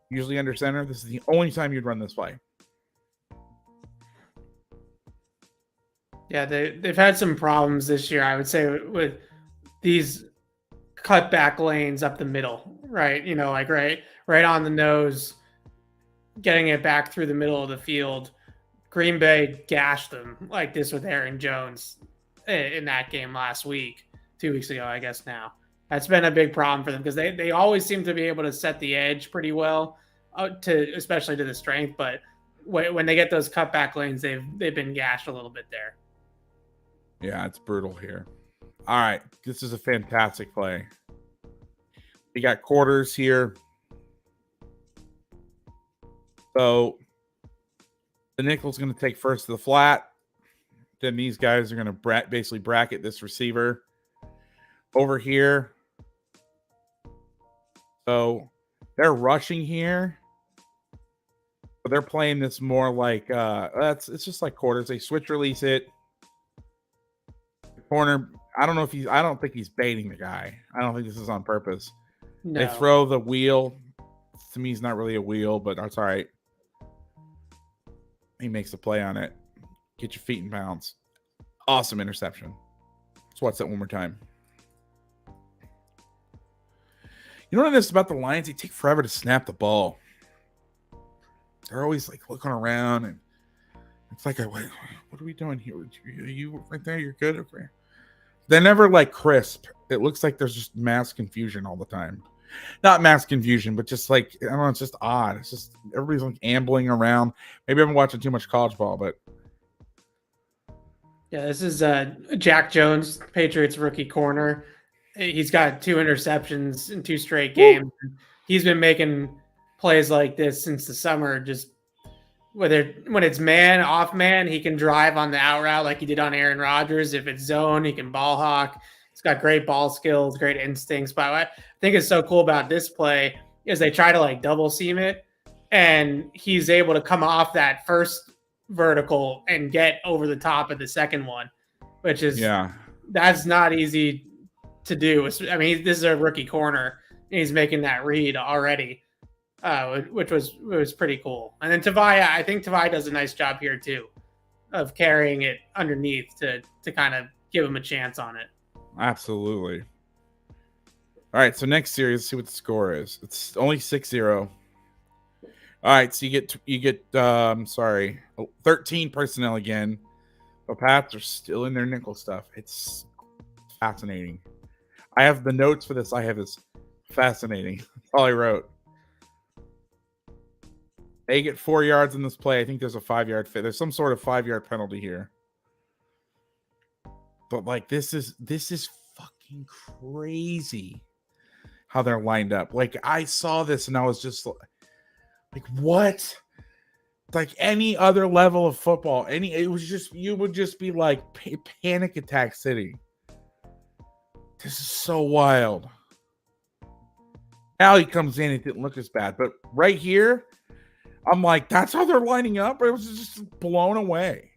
usually under center, this is the only time you'd run this play. Yeah, they've had some problems this year, I would say, with these cutback lanes up the middle, right? You know, like right on the nose, getting it back through the middle of the field. Green Bay gashed them like this with Aaron Jones in that game last week, 2 weeks ago, I guess now. That's been a big problem for them because they always seem to be able to set the edge pretty well, especially to the strength. But when they get those cutback lanes, they've been gashed a little bit there. Yeah, it's brutal here. All right, this is a fantastic play. We got quarters here. So the nickel's going to take first to the flat. Then these guys are going to basically bracket this receiver over here. So they're rushing here, but they're playing this more like it's just like quarters. They switch release it. The corner, I don't think he's baiting the guy. I don't think this is on purpose. No. They throw the wheel. To me, it's not really a wheel, but that's all right. He makes a play on it. Get your feet in bounds. Awesome interception. Let's watch that one more time. You know what it is about the Lions? They take forever to snap the ball. They're always like looking around, and it's like, what are we doing here? Are you right there? You're good. Okay. They're never like crisp. It looks like there's just mass confusion all the time. Not mass confusion, but just like, I don't know, it's just odd. It's just everybody's like ambling around. Maybe I've been watching too much college ball, but yeah, this is Jack Jones, Patriots rookie corner. He's got 2 interceptions in 2 straight games. Woo! He's been making plays like this since the summer. Just when it's man off man, he can drive on the out route like he did on Aaron Rodgers. If it's zone, he can ball hawk. He's got great ball skills, great instincts. But what I think is so cool about this play is they try to like double seam it, and he's able to come off that first vertical and get over the top of the second one, which is that's not easy to do. I mean, this is a rookie corner, and he's making that read already, which was pretty cool. And then Tavai, I think Tavai does a nice job here too, of carrying it underneath to kind of give him a chance on it. Absolutely. All right, so next series, let's see what the score is. It's only 6-0. All right, so you get 13 personnel again. The Pats are still in their nickel stuff. It's fascinating. I have the notes for this. I have this fascinating. That's all I wrote. They get 4 yards in this play. I think there's a 5-yard fit. There's some sort of 5-yard penalty here. But like this is fucking crazy. how they're lined up. Like, I saw this and I was just like, what? Like any other level of football, it was just, you would just be like panic attack city. This is so wild. Allie comes in, it didn't look as bad, but right here, I'm like, that's how they're lining up. It was just blown away.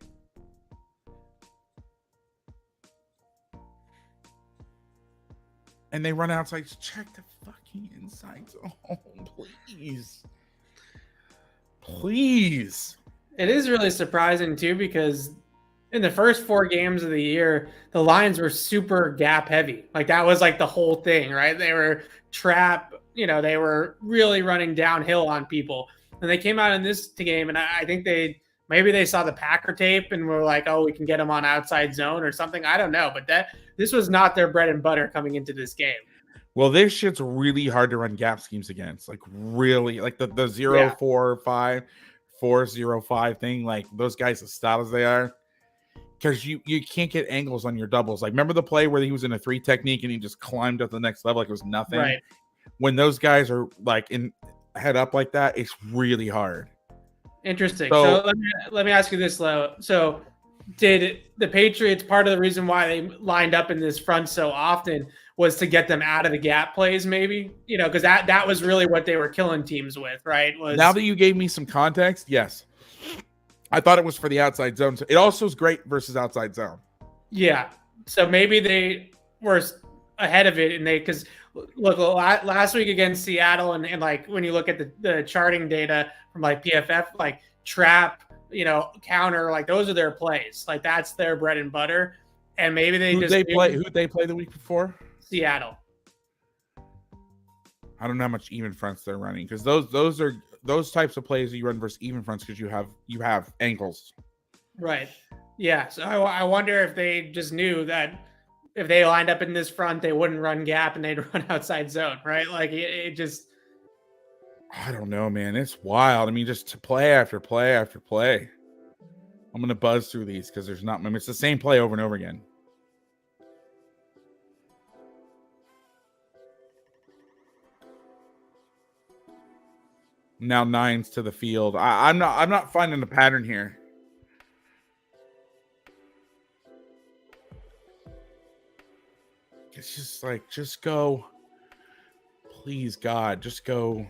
And they run outside. Check the fucking inside zone, please. Please. It is really surprising too, because in the first 4 games of the year, the Lions were super gap heavy. Like that was like the whole thing, right? They were trap, they were really running downhill on people. And they came out in this game, and I think maybe they saw the Packer tape and were like, oh, we can get them on outside zone or something. I don't know. But this was not their bread and butter coming into this game. Well, this shit's really hard to run gap schemes against. Like really, like the 0-4-5, 4-0-5 thing. Like those guys, as stout as they are, because you can't get angles on your doubles. Like remember the play where he was in a 3 technique and he just climbed up the next level like it was nothing. Right. When those guys are like in head up like that, it's really hard. Interesting. So let me ask you this, Lo. So did the Patriots, part of the reason why they lined up in this front so often was to get them out of the gap plays, maybe? Because that was really what they were killing teams with, right? Now that you gave me some context, yes. I thought it was for the outside zone. So it also is great versus outside zone. Yeah. So maybe they were ahead of it, and because look, last week against Seattle, and like when you look at the charting data from like PFF, like trap, counter, like those are their plays. Like that's their bread and butter. And maybe who'd they play the week before? Seattle. I don't know how much even fronts they're running, because those are those types of plays that you run versus even fronts, because you have ankles. Right. Yeah. So I wonder if they just knew that if they lined up in this front, they wouldn't run gap and they'd run outside zone, right? Like it just. I don't know, man. It's wild. I mean, just play after play after play. I'm gonna buzz through these because there's not. I mean, it's the same play over and over again. Now 9s to the field. I'm not finding a pattern here. It's just like, just go. Please, God, just go.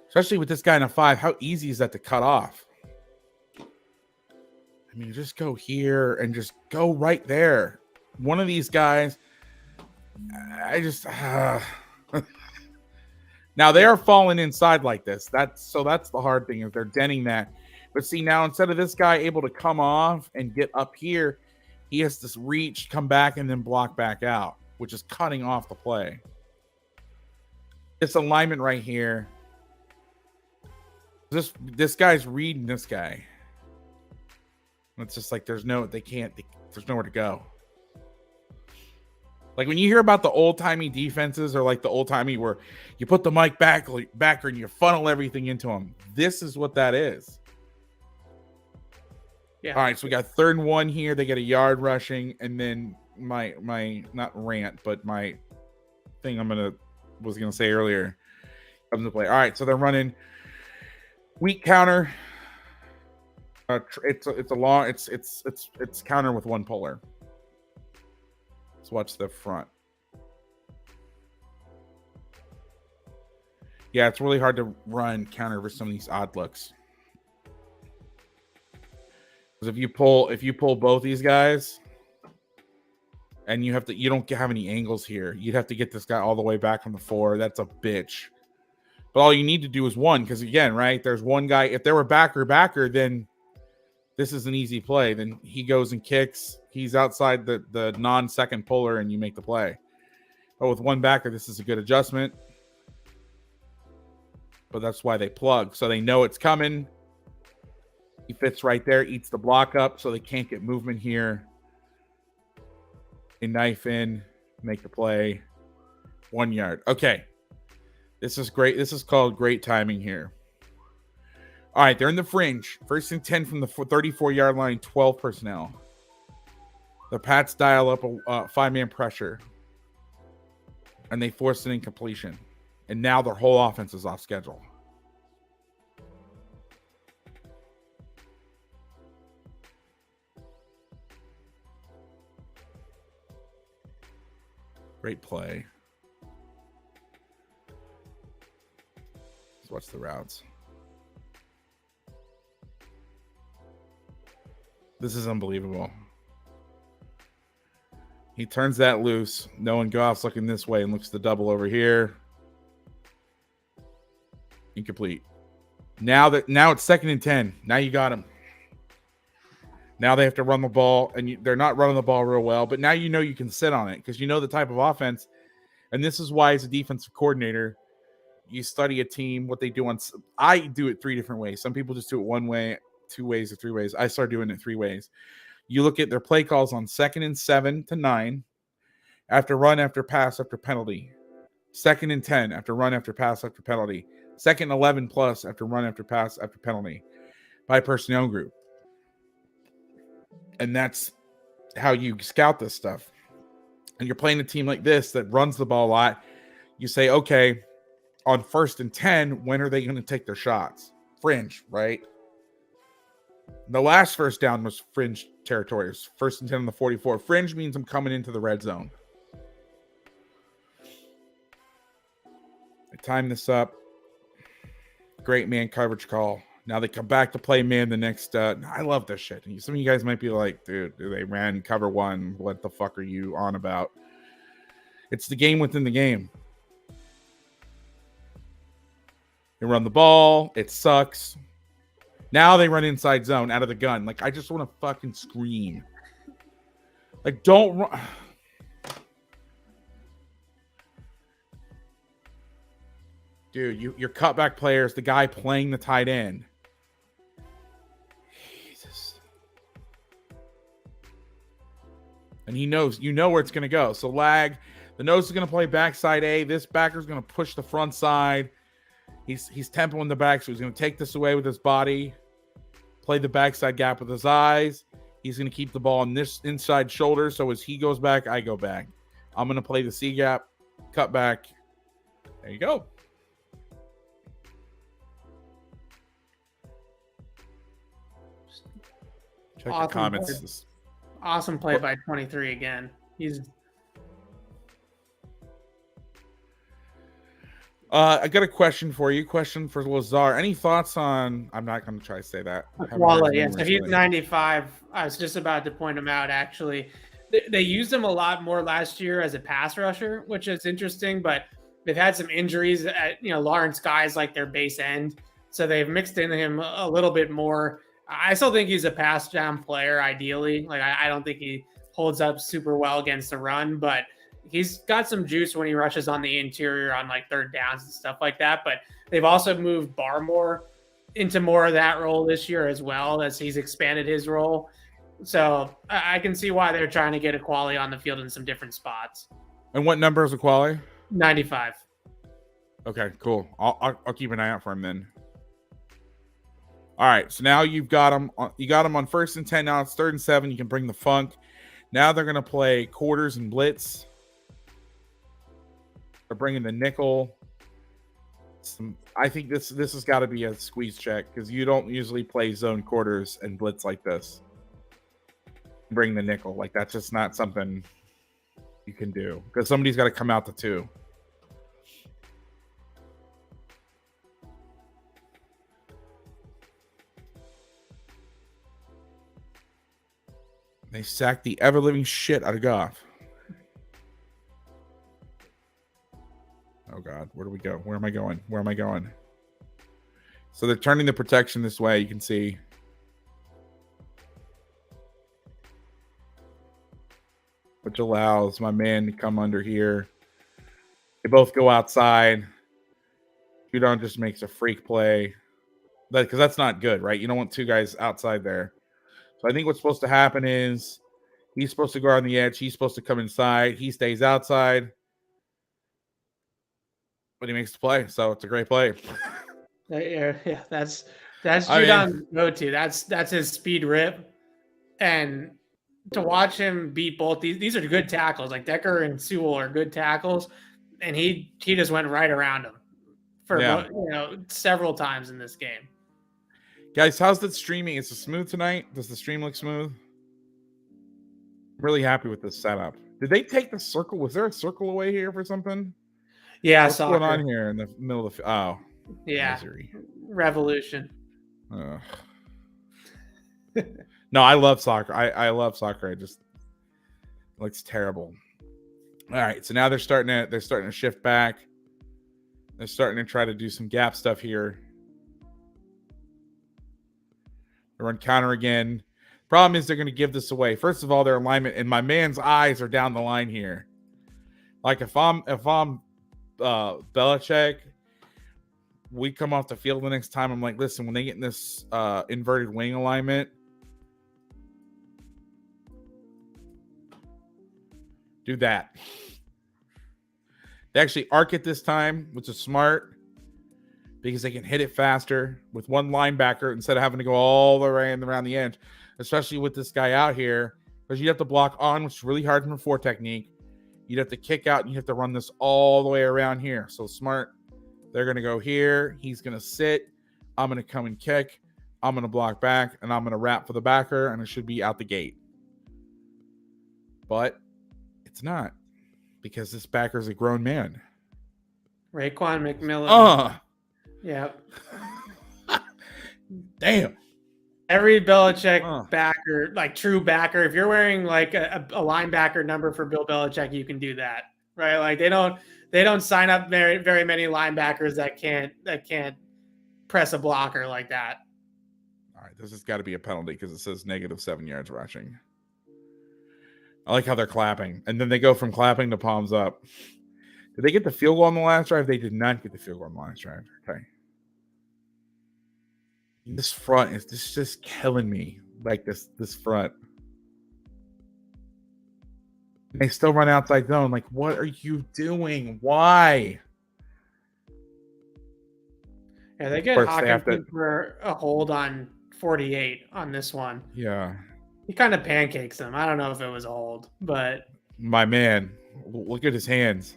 Especially with this guy in a 5, how easy is that to cut off? I mean, just go here and just go right there. One of these guys, I just now they are falling inside like this. That's the hard thing, is they're denting that. But see, now instead of this guy able to come off and get up here, he has to reach, come back, and then block back out, which is cutting off the play. This alignment right here. This guy's reading this guy. It's just like there's nowhere to go. Like when you hear about the old-timey defenses, or like the old-timey where you put the Mike backer and you funnel everything into him. This is what that is. Yeah. All right, so we got 3rd and 1 here. They get a yard rushing, and then my not rant, but my thing was gonna say earlier comes to play. All right, so they're running weak counter. It's counter with 1 puller. Let's watch the front. Yeah, it's really hard to run counter for some of these odd looks. Because if you pull both these guys, and you don't have any angles here, you'd have to get this guy all the way back on the 4. That's a bitch. But all you need to do is 1, because again, right, there's one guy. If there were backer, then this is an easy play. Then he goes and kicks. He's outside the non-second puller, and you make the play. But with 1 backer, this is a good adjustment. But that's why they plug, so they know it's coming. He fits right there, eats the block up, so they can't get movement here. They knife in, make the play. 1 yard. Okay. This is great. This is called great timing here. All right, they're in the fringe. 1st and 10 from the 34-yard line, 12 personnel. The Pats dial up a 5-man pressure. and they forced an incompletion. And now their whole offense is off schedule. Great play. Let's watch the routes. This is unbelievable. He turns that loose. Knowing Goff's looking this way and looks the double over here. Incomplete. Now it's 2nd and 10. Now you got him. Now they have to run the ball, and they're not running the ball real well. But now you know you can sit on it because you know the type of offense. And this is why, as a defensive coordinator, you study a team, what they do on. I do it 3 different ways. Some people just do it 1 way, 2 ways, or 3 ways. I start doing it 3 ways. You look at their play calls on 2nd and 7 to 9, after run, after pass, after penalty. 2nd and 10 after run, after pass, after penalty. 2nd and 11 plus after run, after pass, after penalty. By personnel group. And that's how you scout this stuff. And you're playing a team like this that runs the ball a lot. You say, okay, on 1st and 10, when are they going to take their shots? Fringe, right? The last first down was fringe territory. 1st and 10 on the 44. Fringe means I'm coming into the red zone. I time this up. Great man coverage call. Now they come back to play man the next. I love this shit. Some of you guys might be like, dude, they ran cover 1. What the fuck are you on about? It's the game within the game. They run the ball. It sucks. Now they run inside zone out of the gun. Like, I just want to fucking scream. Like, don't run. Dude, your cutback player is the guy playing the tight end. Jesus. And he knows, you know where it's going to go. So lag. The nose is going to play backside A. This backer is going to push the front side. He's tempoing the back, so he's going to take this away with his body. Play the backside gap with his eyes. He's going to keep the ball on this inside shoulder, so as he goes back, I go back. I'm going to play the C gap, cut back. There you go. Check the comments. Awesome play by 23 again. I got a question for you. Question for Lazar. Any thoughts on? I'm not going to try to say that. Quality. Yes. So he's 95. I was just about to point him out. Actually, they used him a lot more last year as a pass rusher, which is interesting. But they've had some injuries. Lawrence Guy's like their base end, so they've mixed in him a little bit more. I still think he's a pass down player. Ideally, like I don't think he holds up super well against the run, but he's got some juice when he rushes on the interior on like 3rd downs and stuff like that. But they've also moved Barmore into more of that role this year as well, as he's expanded his role. So I can see why they're trying to get Equali on the field in some different spots. And what number is Equali? 95. Okay, cool. I'll keep an eye out for him then. All right, so now you've got him. You got him on 1st and 10. Now it's 3rd and 7. You can bring the funk. Now they're going to play quarters and blitz. They're bringing the nickel. I think this has got to be a squeeze check because you don't usually play zone quarters and blitz like this. Bring the nickel. Like, that's just not something you can do because somebody's got to come out the 2. They sacked the ever-living shit out of Goff. Oh, God. Where do we go? Where am I going? Where am I going? So they're turning the protection this way. You can see. Which allows my man to come under here. They both go outside. Judon just makes a freak play. Because that's not good, right? You don't want 2 guys outside there. So I think what's supposed to happen is he's supposed to go on the edge. He's supposed to come inside. He stays outside. But he makes the play. So it's a great play. Yeah, that's Judon's go-to. That's his speed rip. And to watch him beat both these are good tackles. Like Decker and Sewell are good tackles. and he just went right around him for Yeah. several times in this game. Guys, how's that streaming? Is it smooth tonight? Does the stream look smooth? I'm really happy with this setup. Did they take the circle? Was there a circle away here for something? Yeah, what's going on here in the middle of the misery. Revolution. No, I love soccer. I love soccer. It looks terrible. All right, so now they're starting to shift back. They're starting to try to do some gap stuff here. They run counter again. Problem is they're going to give this away. First of all, their alignment, and my man's eyes are down the line here. Like if I'm Belichick, we come off the field the next time. I'm like, listen, when they get in this inverted wing alignment, do that. They actually arc it this time, which is smart because they can hit it faster with one linebacker instead of having to go all the way around the edge, especially with this guy out here, because you have to block on, which is really hard from a 4 technique. You'd have to kick out and you have to run this all the way around here. So smart. They're going to go here. He's going to sit. I'm going to come and kick. I'm going to block back, and I'm going to wrap for the backer, and it should be out the gate. But it's not, because this backer is a grown man. Raekwon McMillan. Yep. Damn. Every Belichick backer, like true backer, if you're wearing like a linebacker number for Bill Belichick, you can do that, right? Like they don't sign up very, very many linebackers that can't press a blocker like that. All right, this has got to be a penalty because it says -7 yards rushing. I like how they're clapping, and then they go from clapping to palms up. Did they get the field goal on the last drive? They did not get the field goal on the last drive. Okay. This front is just killing me. Like this front. They still run outside zone. Like, what are you doing? Why? Yeah, they get Hawkins for a hold on 48 on this one. Yeah. He kind of pancakes them. I don't know if it was a hold, but my man, look at his hands.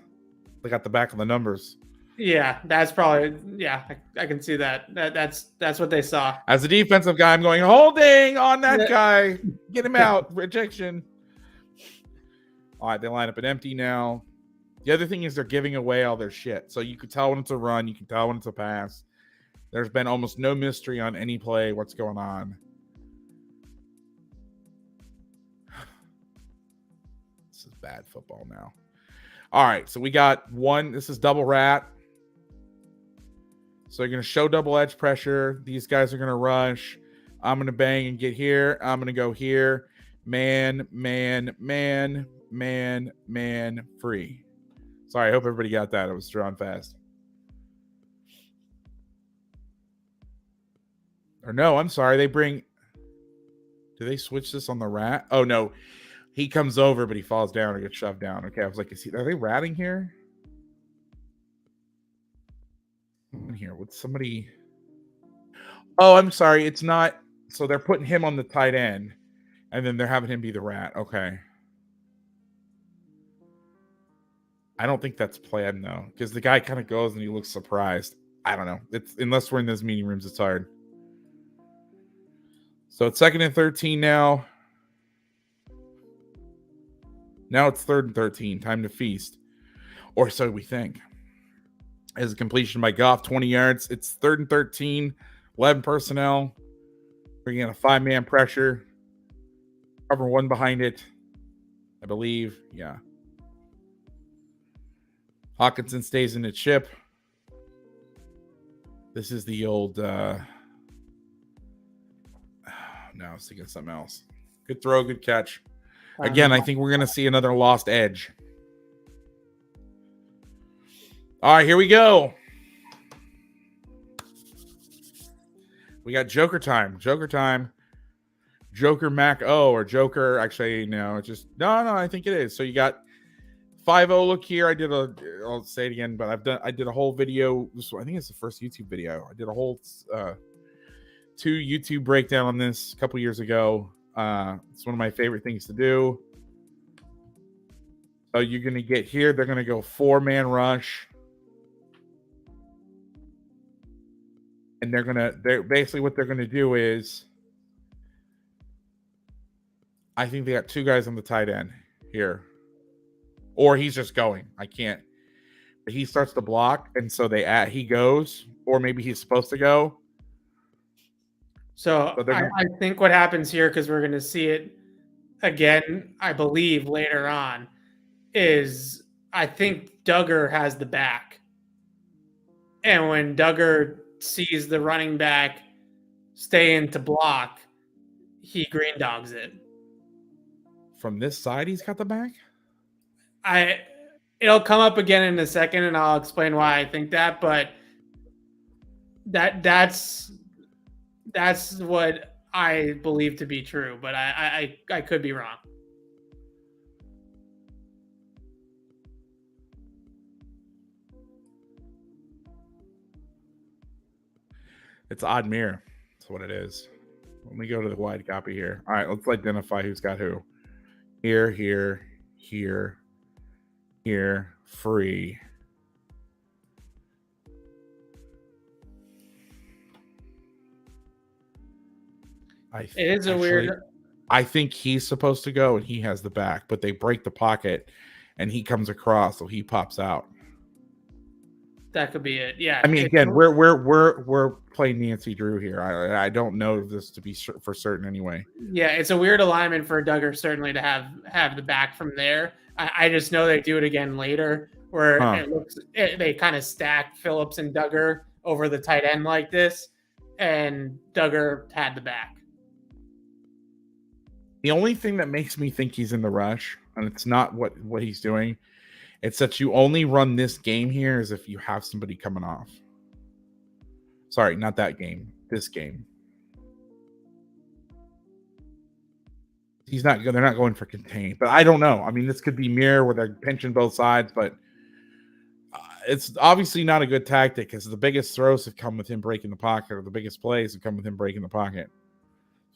Look at the back of the numbers. Yeah, that's probably I can see that. That's what they saw. As a defensive guy, I'm going holding on that guy. Get him out. Rejection. All right, they line up an empty now. The other thing is they're giving away all their shit. So you can tell when it's a run. You can tell when it's a pass. There's been almost no mystery on any play. What's going on? This is bad football now. All right, so we got one. This is double rat. So you're going to show double edge pressure. These guys are going to rush. I'm going to bang and get here. I'm going to go here. Man, free. Sorry, I hope everybody got that. It was drawn fast. Or no, I'm sorry. Do they switch this on the rat? Oh, no. He comes over, but he falls down or gets shoved down. Okay, I was like, are they ratting here? In here with somebody. Oh, I'm sorry. It's not. So they're putting him on the tight end, and then they're having him be the rat. Okay. I don't think that's planned though, because the guy kind of goes and he looks surprised. I don't know. It's unless we're in those meeting rooms, it's hard. So it's 2nd and 13 now. Now it's 3rd and 13. Time to feast, or so we think. As a completion by Goff, 20 yards. It's 3rd and 13, 11 personnel. Bringing in a 5-man pressure. Cover one behind it, I believe. Yeah. Hawkinson stays in the chip. This is the old... no, I was thinking of something else. Good throw, good catch. Again, I think we're going to see another lost edge. All right, here we go. We got Joker time. Joker time. Joker Mac O or Joker. Actually, no, it's just no. I think it is. So you got 5-0 look here. I'll say it again, but I did a whole video. I think it's the first YouTube video. I did a whole 2 YouTube breakdown on this a couple years ago. It's one of my favorite things to do. So you're going to get here. They're going to go 4-man rush. And they're basically what they're going to do is, I think they got 2 guys on the tight end here. Or he's just going. I can't. But he starts to block. And so he goes, or maybe he's supposed to go. So I think what happens here, because we're going to see it again, I believe later on, is I think Duggar has the back. And when Duggar sees the running back stay in to block, he green dogs it. From this side, he's got the back? It'll come up again in a second, and I'll explain why I think that, but that's what I believe to be true, but I could be wrong. It's odd mirror. That's what it is. Let me go to the wide copy here. All right, let's identify who's got who. Here, here, here, here, free. Weird. I think he's supposed to go and he has the back, but they break the pocket and he comes across, so he pops out. That could be it. Yeah. I mean, again, we're playing Nancy Drew here. I don't know this to be for certain anyway. Yeah, it's a weird alignment for Duggar certainly to have the back from there. I just know they do it again later, where they kind of stack Phillips and Duggar over the tight end like this, and Duggar had the back. The only thing that makes me think he's in the rush, and it's not what he's doing, it's that you only run this game here as if you have somebody coming off. Sorry, not that game. This game. They're not going for contain, but I don't know. I mean, this could be mirror where they're pinching both sides, but it's obviously not a good tactic because the biggest throws have come with him breaking the pocket, or the biggest plays have come with him breaking the pocket.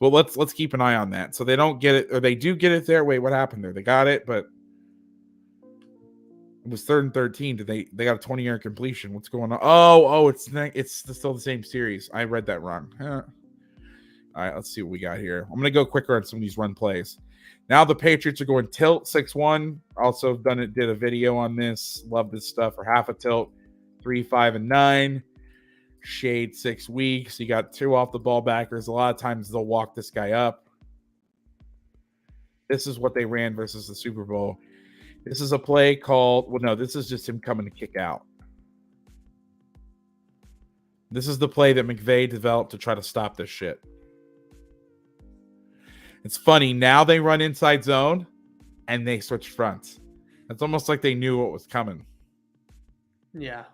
Well, let's keep an eye on that. So they don't get it, or they do get it there. Wait, what happened there? They got it, but it was 3rd and 13. They got a 20-yard completion? What's going on? Oh, it's still the same series. I read that wrong. All right, let's see what we got here. I'm gonna go quicker on some of these run plays. Now the Patriots are going tilt 6-1. Also did a video on this. Love this stuff. For half a tilt, 3, 5, and 9. Shade 6 weeks. You got 2 off the ball backers. A lot of times they'll walk this guy up. This is what they ran versus the Super Bowl. This is a play called, well, no, this is just him coming to kick out. This is the play that McVay developed to try to stop this shit. It's funny. Now they run inside zone and they switch fronts. It's almost like they knew what was coming. Yeah.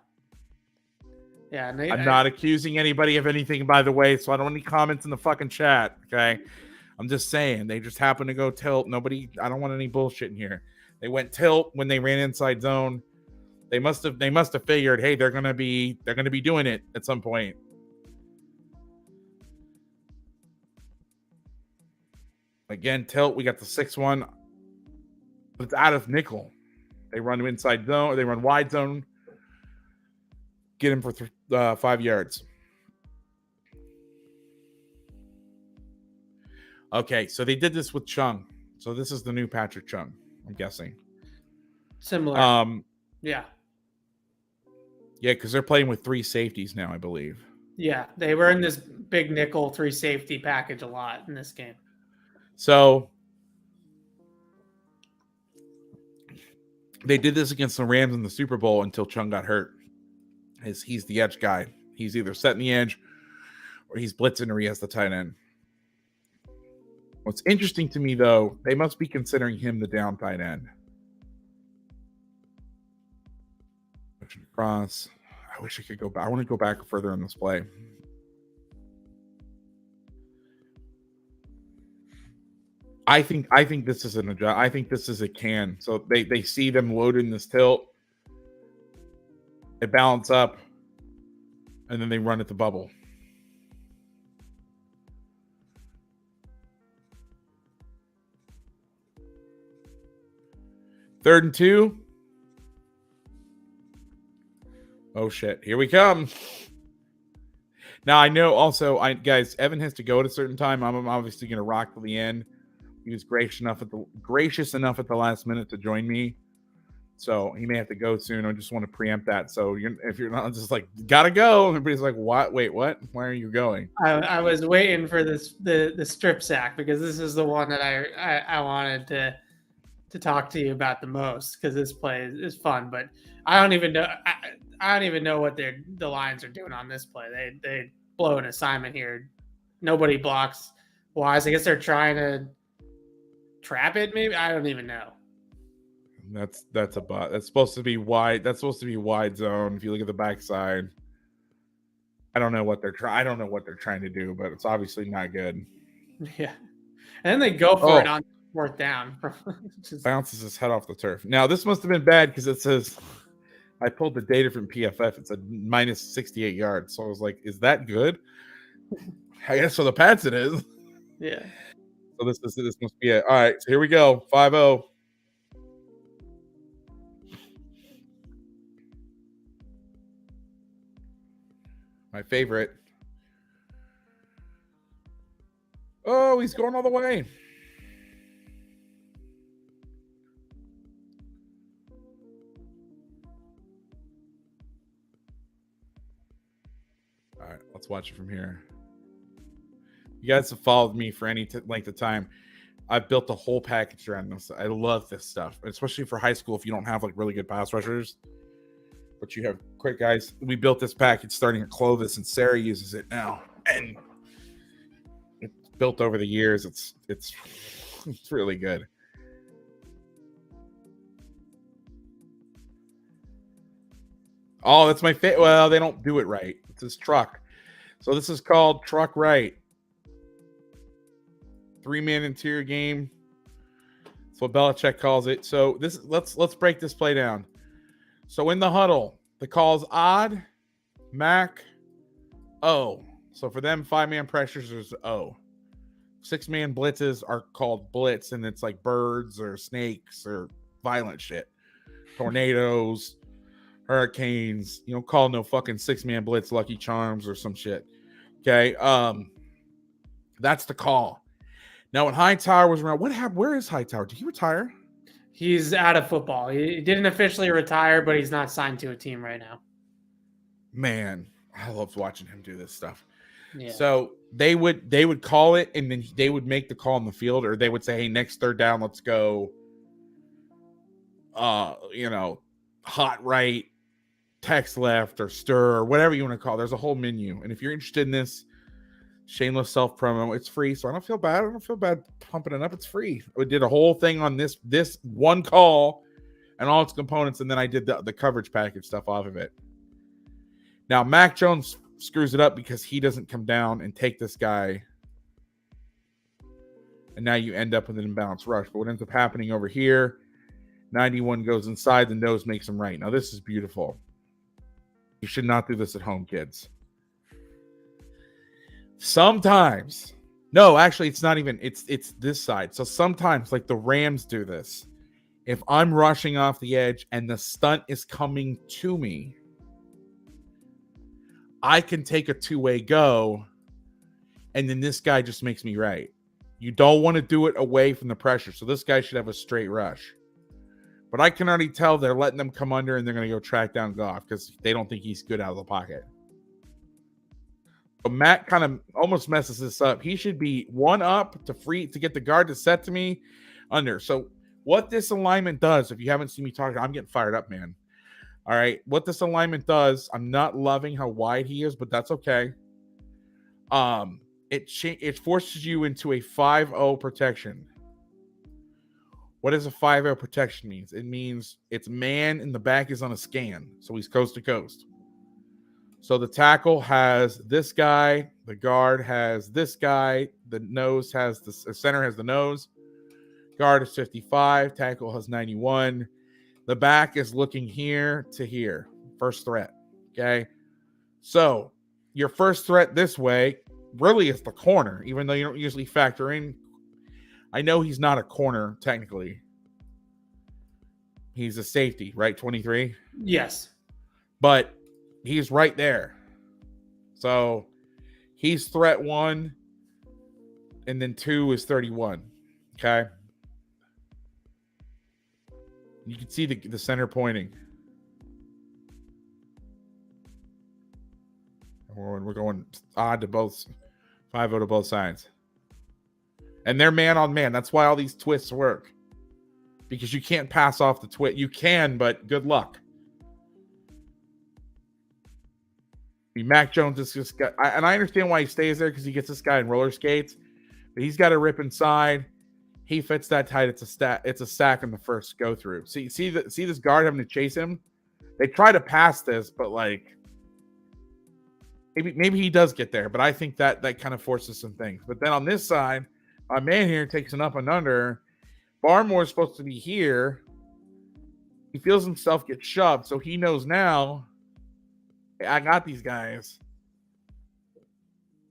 Yeah, I'm not accusing anybody of anything, by the way, so I don't want any comments in the fucking chat, okay? I'm just saying, they just happened to go tilt. I don't want any bullshit in here. They went tilt when they ran inside zone. They must have figured, hey, they're gonna be doing it at some point. Again, tilt. We got the 6-1, but it's out of nickel. They run inside zone. They run wide zone. Get him for 5 yards. Okay, so they did this with Chung. So this is the new Patrick Chung, I'm guessing. Similar. Yeah. Yeah, because they're playing with 3 safeties now, I believe. Yeah, they were in this big nickel 3 safety package a lot in this game. So they did this against the Rams in the Super Bowl until Chung got hurt. He's the edge guy. He's either setting the edge or he's blitzing or he has the tight end. What's interesting to me, though, they must be considering him the down tight end. Across. I wish I could go back. I want to go back further in this play. I think this is I think this is a can. So they see them loading this tilt. They balance up, and then they run at the bubble. 3rd and 2. Oh, shit. Here we come. Now, I know also, guys, Evan has to go at a certain time. I'm obviously going to rock to the end. He was gracious enough at the last minute to join me. So he may have to go soon. I just want to preempt that. So if you're not just like, gotta go, everybody's like, what? Wait, what? Why are you going? I was waiting for the strip sack because this is the one that I wanted to talk to you about the most because this play is fun. But I don't even know I don't even know what the Lions are doing on this play. They blow an assignment here. Nobody blocks Wise. I guess they're trying to trap it. Maybe I don't even know. That's a bot. That's supposed to be wide. That's supposed to be wide zone. If you look at the backside, I don't know what they're trying to do, but it's obviously not good. Yeah, and then they go for it on 4th down. Bounces his head off the turf. Now this must have been bad because it says I pulled the data from PFF. It said minus 68 yards. So I was like, is that good? I guess for the Pats it is. Yeah. So this must be it. All right. So here we go. 5-0. My favorite. Oh, he's going all the way. All right, let's watch it from here. You guys have followed me for any length of time. I've built a whole package around this. I love this stuff, especially for high school if you don't have like really good pass rushers. But you have quick guys. We built this package starting at Clovis, and Sarah uses it now. And it's built over the years. It's really good. Oh, that's my fit. Well, they don't do it right. It's this truck. So this is called truck right. 3-man interior game. That's what Belichick calls it. So let's break this play down. So in the huddle, the call's odd, Mac, O. So for them, 5-man pressures is O. 6-man blitzes are called blitz, and it's like birds or snakes or violent shit. Tornadoes, hurricanes. You don't call no fucking 6-man blitz Lucky Charms or some shit. Okay. That's the call. Now when Hightower was around, what happened? Where is Hightower? Did he retire? He's out of football. He didn't officially retire, but he's not signed to a team right now. Man, I loved watching him do this stuff. Yeah. So they would call it, and then they would make the call on the field, or they would say, hey, next 3rd down, let's go hot right, text left, or stir, or whatever you want to call it. There's a whole menu. And if you're interested in this, shameless self promo, it's free. So I don't feel bad pumping it up. It's free. We did a whole thing on this one call and all its components, and then I did the coverage package stuff off of it. Now Mac Jones screws it up because he doesn't come down and take this guy, and now you end up with an imbalanced rush. But what ends up happening over here, 91 goes inside, the nose makes him right. Now this is beautiful. You should not do this at home, kids. Sometimes, no, actually, it's not even, it's this side. So sometimes, like the Rams do this. If I'm rushing off the edge and the stunt is coming to me, I can take a 2-way go, and then this guy just makes me right. You don't want to do it away from the pressure. So this guy should have a straight rush. But I can already tell they're letting them come under, and they're going to go track down Goff because they don't think he's good out of the pocket. But Matt kind of almost messes this up. He should be 1 up to get the guard to set to me under. So what this alignment does, if you haven't seen me talking, I'm getting fired up, man. All right. What this alignment does, I'm not loving how wide he is, but that's okay. It forces you into a 5-0 protection. What does a 5-0 protection means? It means it's man and the back is on a scan. So he's coast to coast. So the tackle has this guy, the guard has this guy, the center has the nose, guard is 55, tackle has 91. The back is looking here to here, first threat, okay? So your first threat this way really is the corner, even though you don't usually factor in. I know he's not a corner technically. He's a safety, right? 23. Yes. But he's right there. So he's threat 1, and then 2 is 31. Okay. You can see the center pointing. We're going odd to both, 5-0 to both sides. And they're man on man. That's why all these twists work. Because you can't pass off the twist. You can, but good luck. Mac Jones is just got, and I understand why he stays there because he gets this guy in roller skates, but he's got to rip inside. He fits that tight. It's a sack in the first go through. See this guard having to chase him. They try to pass this, but like maybe he does get there. But I think that kind of forces some things. But then on this side, my man here takes an up and under. Barmore is supposed to be here. He feels himself get shoved, so he knows now, hey, I got these guys.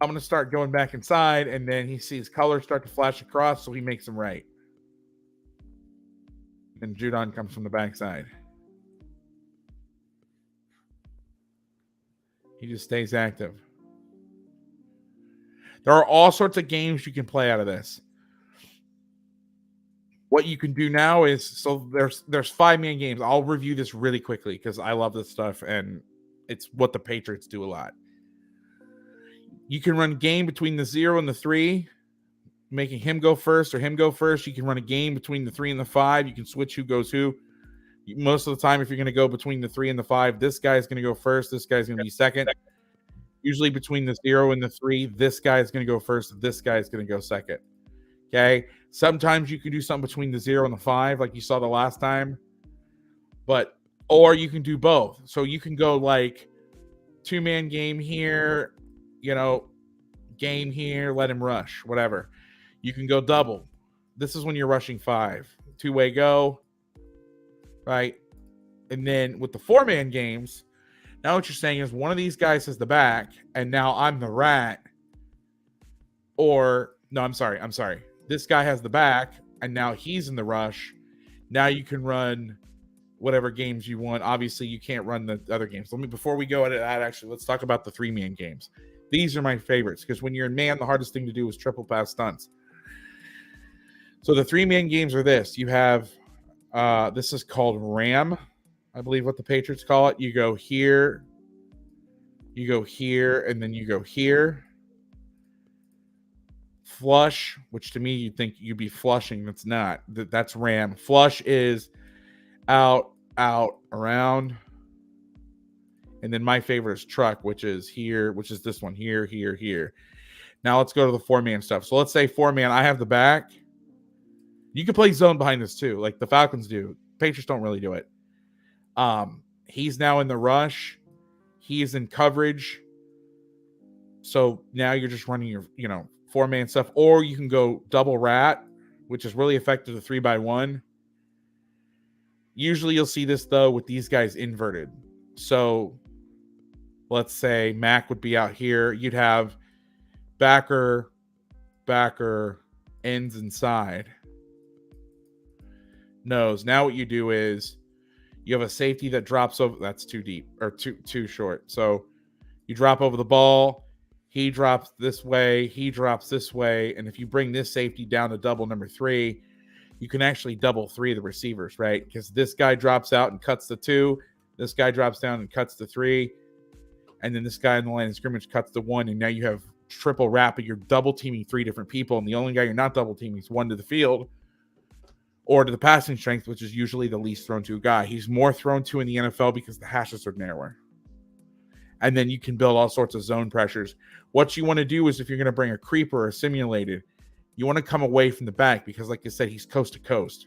I'm going to start going back inside, and then he sees colors start to flash across, so he makes them right. And Judon comes from the backside. He just stays active. There are all sorts of games you can play out of this. What you can do now is, so there's 5-man games. I'll review this really quickly because I love this stuff, and it's what the Patriots do a lot. You can run game between the 0 and the 3, making him go first or him go first. You can run a game between the 3 and the 5. You can switch who goes who. Most of the time, if you're going to go between the 3 and the 5, this guy's going to go first. This guy's going to be second. Usually between the 0 and the 3, this guy's going to go first. This guy's going to go second. Okay. Sometimes you can do something between the 0 and the 5, like you saw the last time. Or you can do both. So you can go like 2-man game here, game here, let him rush, whatever. You can go double. This is when you're rushing 5. 2-way go, right? And then with the 4-man games, now what you're saying is one of these guys has the back, and now I'm the rat. Or, no, I'm sorry. This guy has the back, and now he's in the rush. Now you can run whatever games you want. Obviously, you can't run the other games. Before we go at that, actually, let's talk about the 3-man games. These are my favorites because when you're in man, the hardest thing to do is triple pass stunts. So the 3-man games are this. You have, this is called Ram, I believe what the Patriots call it. You go here, and then you go here. Flush, which to me you'd think you'd be flushing. That's not. That's Ram. Flush is out, around. And then my favorite is truck, which is here, which is this one here, here, here. Now let's go to the 4-man stuff. So let's say 4-man, I have the back. You can play zone behind this too, like the Falcons do. Patriots don't really do it. He's now in the rush. He is in coverage. So now you're just running your, 4-man stuff. Or you can go double rat, which is really effective to 3-by-1. Usually you'll see this, though, with these guys inverted. So let's say Mac would be out here. You'd have backer, ends inside. Nose. Now what you do is you have a safety that drops over. That's too deep or too short. So you drop over the ball. He drops this way. He drops this way. And if you bring this safety down to double number 3, you can actually double 3 of the receivers, right? Because this guy drops out and cuts the 2. This guy drops down and cuts the 3. And then this guy in the line of scrimmage cuts the 1. And now you have triple wrap, but you're double teaming 3 different people. And the only guy you're not double teaming is one to the field or to the passing strength, which is usually the least thrown to guy. He's more thrown to in the NFL because the hashes are narrower. And then you can build all sorts of zone pressures. What you want to do is if you're going to bring a creeper or simulated, you want to come away from the back because, like I said, he's coast to coast.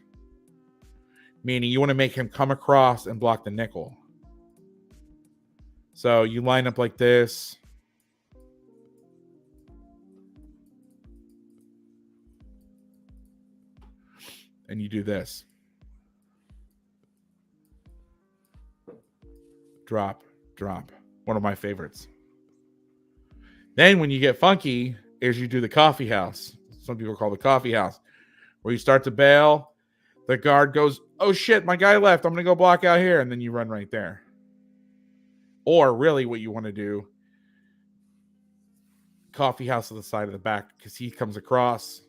Meaning you want to make him come across and block the nickel. So you line up like this. And you do this. Drop. One of my favorites. Then when you get funky is you do the coffee house. Some people call it the coffee house. Where you start to bail. The guard goes, oh shit, my guy left. I'm going to go block out here. And then you run right there. Or really what you want to do, coffee house to the side of the back because he comes across.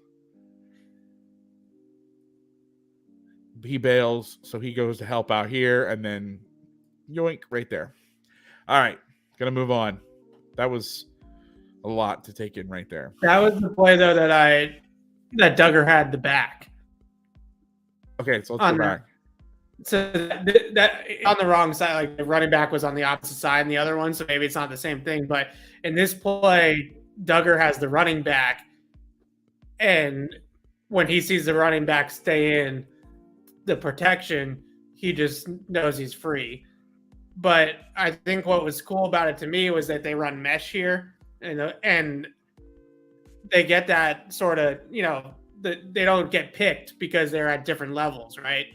He bails, so he goes to help out here, and then yoink right there. All right, gonna move on. That was a lot to take in right there. That was the play though that Duggar had the back. Okay, so let's go back. So that on the wrong side, like the running back was on the opposite side and the other one, so maybe it's not the same thing. But in this play, Duggar has the running back, and when he sees the running back stay in the protection, he just knows he's free. But I think what was cool about it to me was that they run mesh here, and they get that sort of, they don't get picked because they're at different levels, right?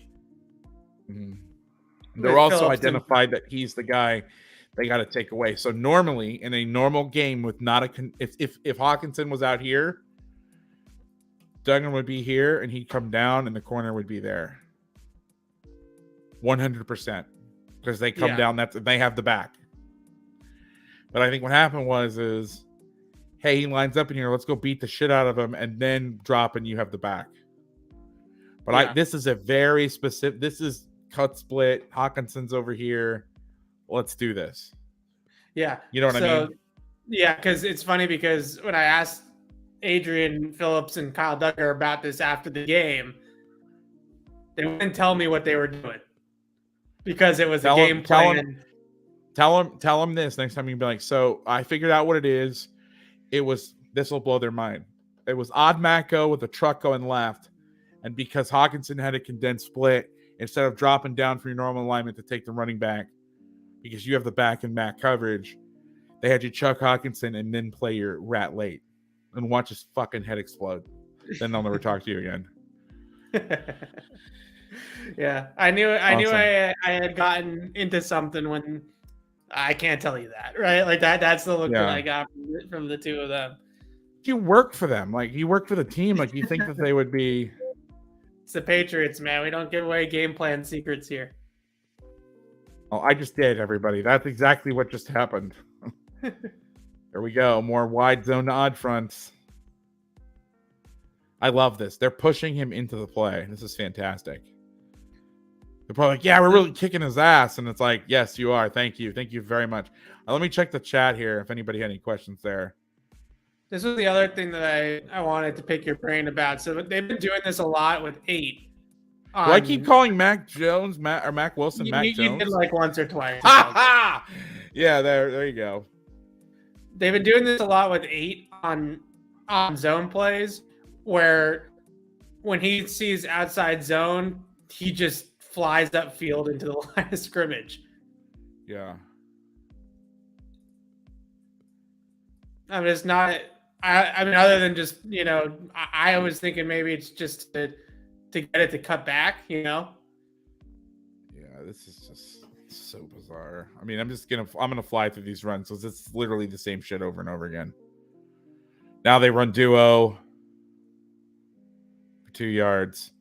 Mm-hmm. They're also identified that he's the guy they got to take away. So normally in a normal game with not a if Hawkinson was out here, Duggan would be here and he'd come down and the corner would be there. 100% because they come down. They have the back. But I think what happened is, hey, he lines up in here. Let's go beat the shit out of him and then drop and you have the back. But this is a very specific. This is cut split. Hawkinson's over here. Let's do this. Yeah. You know what I mean? Yeah, because it's funny because when I asked Adrian Phillips and Kyle Duggar about this after the game, they wouldn't tell me what they were doing because it was a game plan. Tell them this next time. You'd be like, so I figured out what it is. This will blow their mind. It was odd Macco with a truck going left. And because Hawkinson had a condensed split, instead of dropping down for your normal alignment to take the running back, because you have the back and back coverage, they had you chuck Hawkinson and then play your rat late and watch his fucking head explode. Then they'll never talk to you again. Yeah, I knew I had gotten into something when I can't tell you that, right? Like that's the look that I got from the two of them. You work for them, like you work for the team, like you think that they would be. It's the Patriots, man. We don't give away game plan secrets here. Oh, I just did, everybody. That's exactly what just happened. There we go. More wide zone to odd fronts. I love this. They're pushing him into the play. This is fantastic. They're probably like, yeah, we're really kicking his ass. And it's like, yes, you are. Thank you. Thank you very much. Let me check the chat here if anybody had any questions there. This was the other thing that I wanted to pick your brain about. So they've been doing this a lot with 8. Do I keep calling Mac Jones, Mac Wilson, Mac Jones? You did like once or twice. Yeah, there you go. They've been doing this a lot with 8 on zone plays, where when he sees outside zone, he just flies upfield into the line of scrimmage. Yeah. I mean, it's not. I mean, other than just I was thinking maybe it's just to get it to cut back. Yeah, this is just so bizarre. I mean, I'm gonna fly through these runs, so it's literally the same shit over and over again. Now they run duo for 2 yards.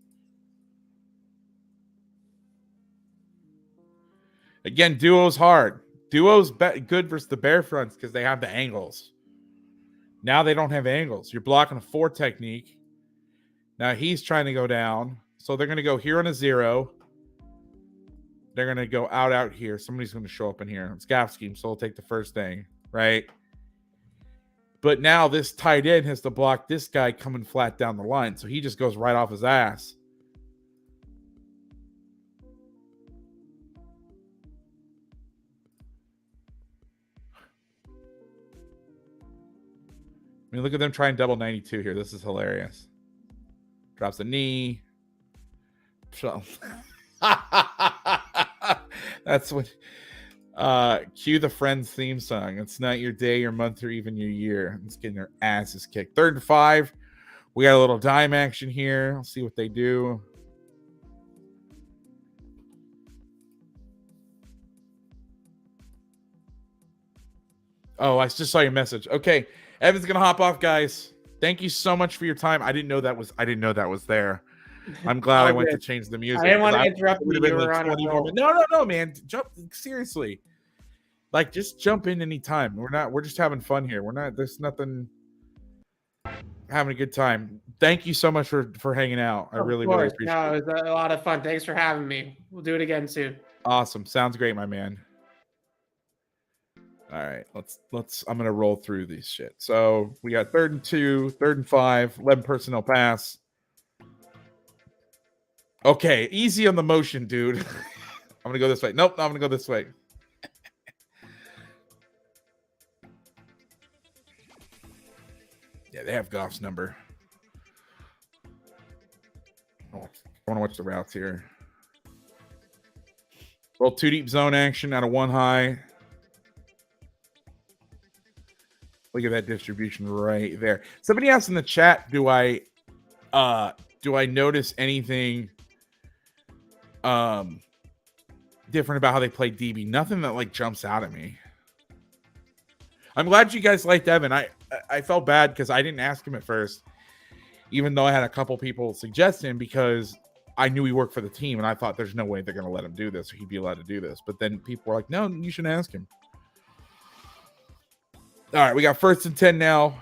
Again, duo's hard. Duo's good versus the bear fronts because they have the angles. Now they don't have angles. You're blocking a 4 technique. Now he's trying to go down. So they're going to go here on a 0. They're going to go out here. Somebody's going to show up in here. It's gap scheme, so they'll take the first thing, right? But now this tight end has to block this guy coming flat down the line. So he just goes right off his ass. I mean, look at them trying double 92 here. This is hilarious. Drops a knee. That's what. Cue the Friends theme song. It's not your day, your month, or even your year. It's getting their asses kicked. 3rd and 5. We got a little dime action here. Let's see what they do. Oh, I just saw your message. Okay. Evan's gonna hop off, guys. Thank you so much for your time. I didn't know that was there. I'm glad I All went to good. change the music. I didn't want to 'cause interrupt it would you. have You been were like on a 20 more roll. minutes. No, man. Jump, seriously. Like, just jump in anytime. We're just having fun here. There's nothing, having a good time. Thank you so much for hanging out. I Of really, really course. appreciate No, it. it was a lot of fun. Thanks for having me. We'll do it again soon. Awesome. Sounds great, my man. All right, I'm gonna roll through these shit. So we got 3rd and 2, 3rd and 5, 11 personnel pass. Okay, easy on the motion, dude. I'm gonna go this way. Nope, I'm gonna go this way. Yeah, they have Goff's number. I want to watch the routes here. Roll 2 deep zone action out of 1 high. Look at that distribution right there. Somebody asked in the chat, do I notice anything different about how they play DB? Nothing that like jumps out at me. I'm glad you guys liked Evan. I felt bad because I didn't ask him at first, even though I had a couple people suggest him, because I knew he worked for the team and I thought there's no way they're going to let him do this or he'd be allowed to do this. But then people were like, no, you should ask him. All right, we got 1st and 10 now.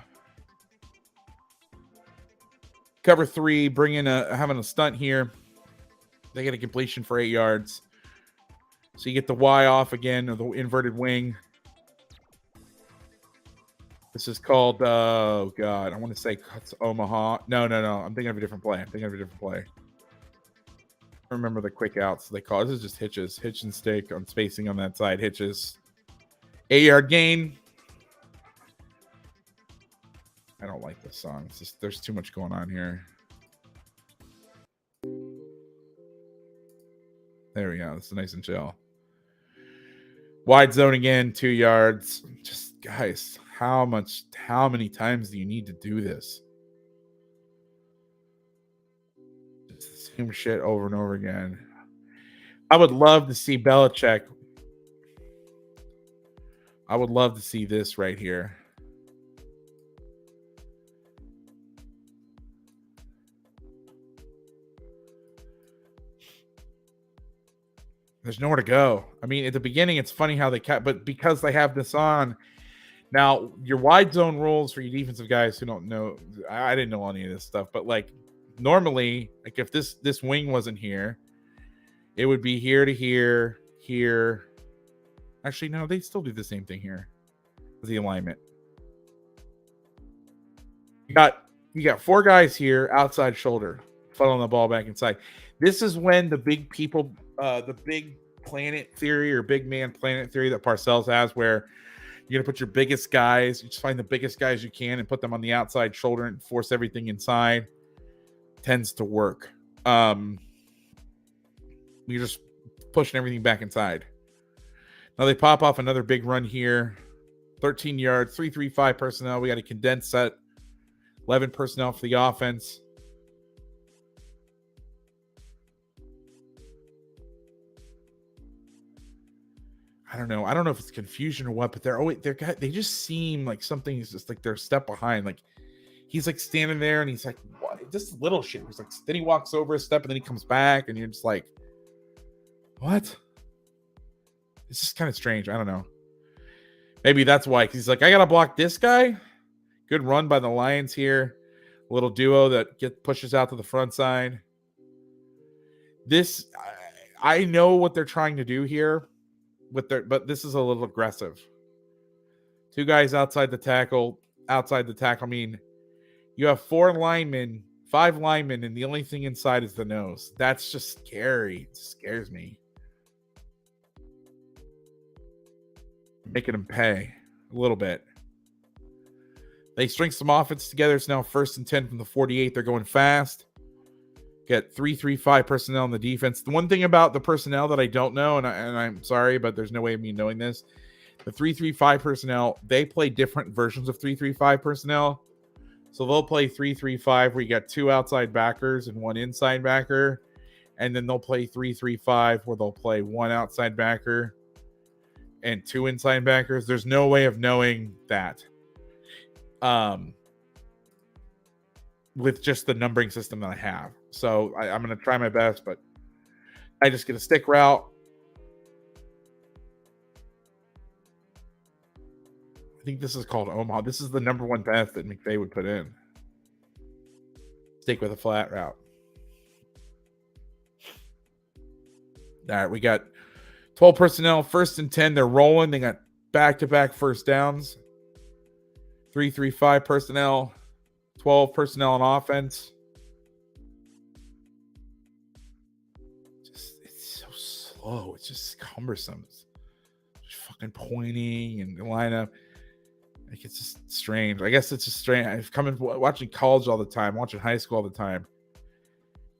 Cover 3, having a stunt here. They get a completion for 8 yards. So you get the Y off again, or the inverted wing. This is called, oh God, I want to say it's Omaha. No. I'm thinking of a different play. I remember the quick outs they call it. This is just hitches. Hitch and stick on spacing on that side. Hitches. 8-yard gain. I don't like this song. It's just, there's too much going on here. There we go. This is nice and chill. Wide zone again, 2 yards. Just, guys, how many times do you need to do this? It's the same shit over and over again. I would love to see Belichick. I would love to see this right here. There's nowhere to go. I mean, at the beginning, it's funny how they kept, but because they have this on now, your wide zone rules for your defensive guys who don't know, I didn't know any of this stuff, but like normally, like if this wing wasn't here, it would be here to here, here. Actually, no, they still do the same thing here with the alignment. You got 4 guys here, outside shoulder, funneling the ball back inside. This is when the big people, the big planet theory or big man planet theory that Parcells has, where you're going to put your biggest guys, you just find the biggest guys you can and put them on the outside shoulder and force everything inside, tends to work. You're just pushing everything back inside. Now they pop off another big run here. 13 yards, 3-3-5 personnel. We got a condensed set. 11 personnel for the offense. I don't know. I don't know if it's confusion or what, but they just seem like something is just like they're a step behind. Like he's like standing there and he's like, what? Just little shit. He's like, then he walks over a step and then he comes back and you're just like, what? It's just kind of strange. I don't know. Maybe that's why. 'Cause he's like, I gotta block this guy. Good run by the Lions here. A little duo that pushes out to the front side. This, I know what they're trying to do here but this is a little aggressive. 2 guys outside the tackle. I mean, you have 5 linemen, and the only thing inside is the nose. That's just scary. It scares me. Making them pay a little bit. They string some offense together. It's now 1st and 10 from the 48. They're going fast. Get 3-3-5 personnel on the defense. The one thing about the personnel that I don't know, and I'm sorry, but there's no way of me knowing this. The 3-3-5 personnel, they play different versions of 3-3-5 personnel. So they'll play 3-3-5 where you got 2 outside backers and 1 inside backer. And then they'll play 3-3-5 where they'll play 1 outside backer and 2 inside backers. There's no way of knowing that. With just the numbering system that I have. So I'm going to try my best, but I just get a stick route. I think this is called Omaha. This is the number one pass that McVay would put in. Stick with a flat route. All right, we got 12 personnel, 1st and 10. They're rolling. They got back-to-back first downs. 3-3-5 personnel, 12 personnel on offense. It's so slow. It's just cumbersome. It's just fucking pointing and the lineup. Like, it's just strange. I guess it's just strange. I've come in watching college all the time, watching high school all the time.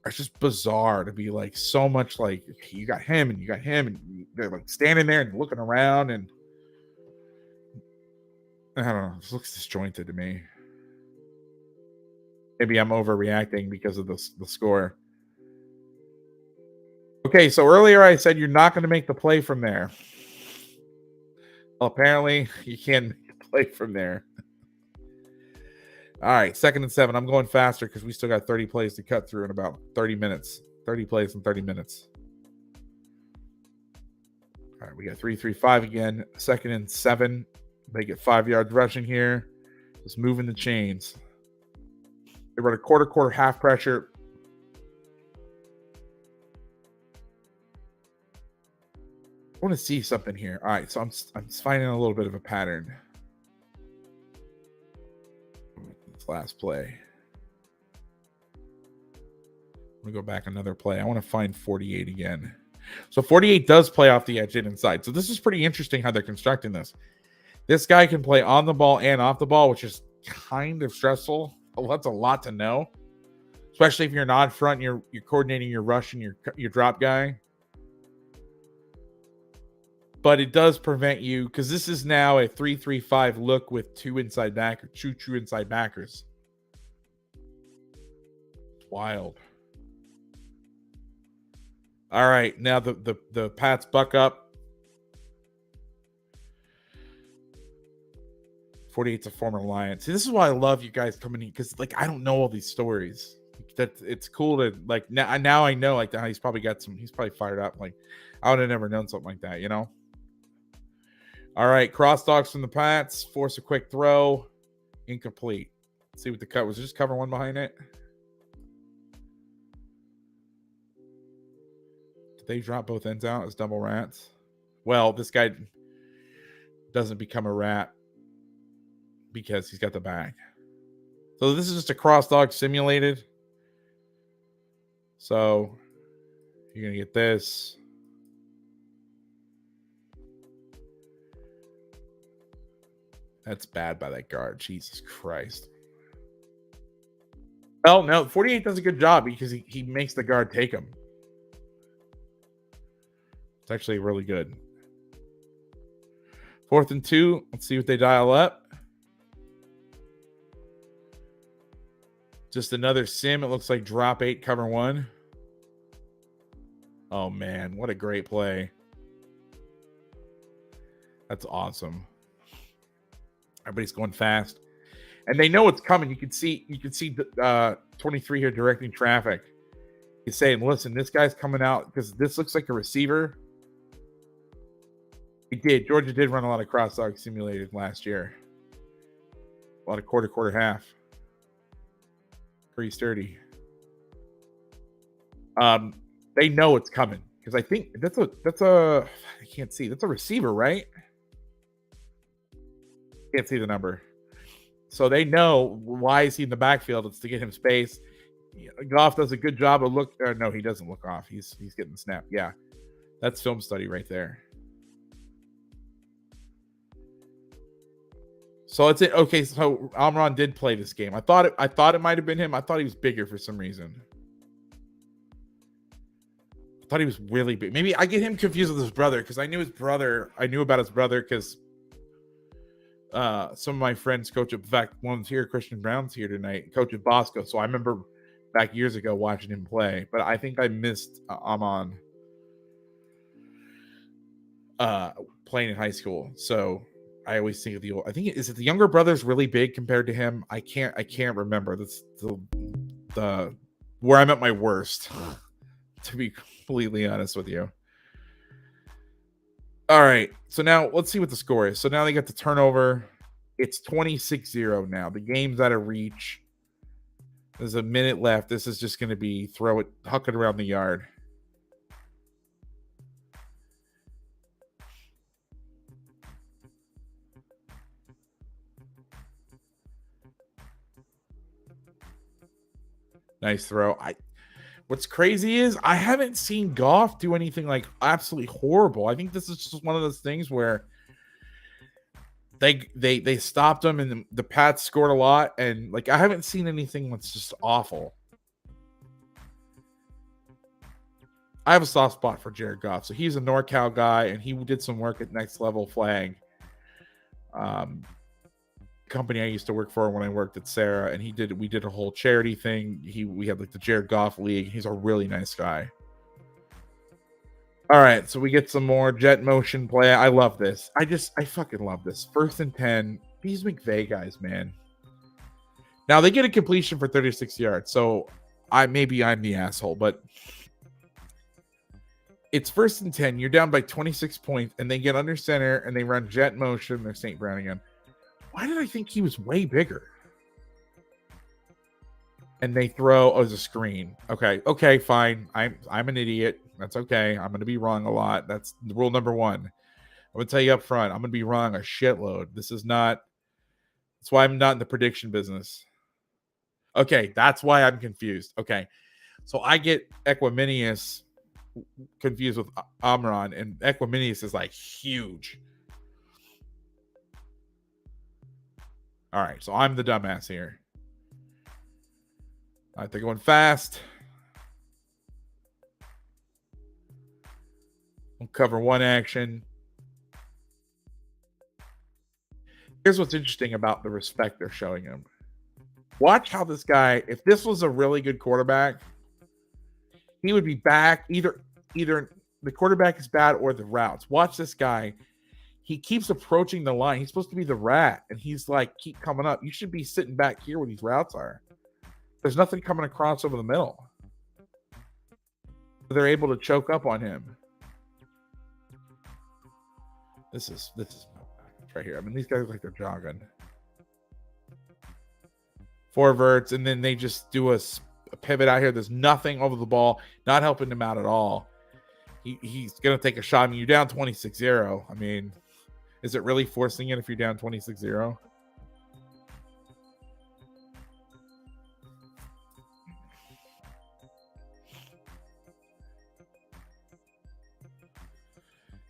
It's just bizarre to be like so much like, okay, you got him and you got him, and they're like standing there and looking around, and I don't know. It looks disjointed to me. Maybe I'm overreacting because of the score. Okay, so earlier I said you're not going to make the play from there. Well, apparently you can make the play from there. All right, 2nd and 7. I'm going faster because we still got 30 plays to cut through in about 30 minutes. 30 plays in 30 minutes. All right, we got 3-3-5 again. 2nd and 7. They get 5 yards rushing here. Just moving the chains. They run a quarter, half pressure. I want to see something here. All right, so I'm finding a little bit of a pattern. This last play. I'm going to go back another play. I want to find 48 again. So 48 does play off the edge and inside. So this is pretty interesting how they're constructing this. This guy can play on the ball and off the ball, which is kind of stressful. Well, that's a lot to know, especially if you're not front. You're coordinating your rush and your drop guy. But it does prevent you, because this is now a 3-3-5 look with two inside backers, two true inside backers. It's wild. All right, now the Pats buck up. 48's a former Lion. See, this is why I love you guys coming in, because like I don't know all these stories. That it's cool to like now I know like he's probably fired up. Like I would have never known something like that, you know. All right, cross dogs from the Pats. Force a quick throw. Incomplete. Let's see what the cut was. Just cover one behind it. Did they drop both ends out as double rats? Well, this guy doesn't become a rat because he's got the bag. So this is just a cross dog simulated. So you're going to get this. That's bad by that guard. Jesus Christ. Well, no, 48 does a good job because he makes the guard take him. It's actually really good. 4th and 2. Let's see what they dial up. Just another sim. It looks like drop 8, cover 1. Oh, man. What a great play. That's awesome. Everybody's going fast, and they know it's coming. You can see 23 here directing traffic. He's saying, "Listen, this guy's coming out because this looks like a receiver." He did. Georgia did run a lot of cross dog simulated last year. A lot of quarter, half. Pretty sturdy. They know it's coming because I think that's a I can't see. That's a receiver, right? Can't see the number. So they know why is he in the backfield. It's to get him space. Goff does a good job of look. No, he doesn't look off. He's getting the snap. Yeah, that's film study right there. So it's it. Okay, so Amron did play this game. I thought it might have been him. I thought he was bigger for some reason. I thought he was really big. Maybe I get him confused with his brother because I knew about his brother because some of my friends coach at, in fact, one's here, Christian Brown's here tonight, coach at Bosco. So I remember back years ago watching him play, but I think I missed Amon playing in high school. So I always think of the old. I think is it the younger brother's really big compared to him? I can't remember. That's the where I'm at my worst, to be completely honest with you. All right, so now let's see what the score is. So now they got the turnover. It's 26-0 now. The game's out of reach. There's a minute left. This is just going to be huck it around the yard. Nice throw. What's crazy is I haven't seen Goff do anything like absolutely horrible. I think this is just one of those things where they stopped him and the Pats scored a lot, and like I haven't seen anything that's just awful. I have a soft spot for Jared Goff. So he's a NorCal guy, and he did some work at Next Level Flag. Company I used to work for when I worked at Sarah, and we did a whole charity thing. We had like the Jared Goff League. He's a really nice guy. All right, so we get some more jet motion play. I love this. I fucking love this. 1st and 10. These McVay guys, man. Now they get a completion for 36 yards. So maybe I'm the asshole, but it's 1st and 10. You're down by 26 points, and they get under center and they run jet motion. They're St. Brown again. Why did I think he was way bigger? And they throw as a screen. Okay, fine. I'm an idiot. That's okay. I'm going to be wrong a lot. That's rule number 1. I'm going to tell you up front. I'm going to be wrong a shitload. That's why I'm not in the prediction business. Okay, that's why I'm confused. Okay, so I get Equiminius confused with Amron, and Equiminius is like huge. All right, so I'm the dumbass here. All right, they're going fast. We'll cover one action. Here's what's interesting about the respect they're showing him. Watch how this guy, if this was a really good quarterback, he would be back. Either the quarterback is bad or the routes. Watch this guy. He keeps approaching the line. He's supposed to be the rat, and he's like, keep coming up. You should be sitting back here where these routes are. There's nothing coming across over the middle. They're able to choke up on him. This is right here. I mean, these guys look like they're jogging. 4 verts, and then they just do a pivot out here. There's nothing over the ball, not helping him out at all. He's going to take a shot. I mean, you're down 26-0. I mean, is it really forcing it if you're down 26-0?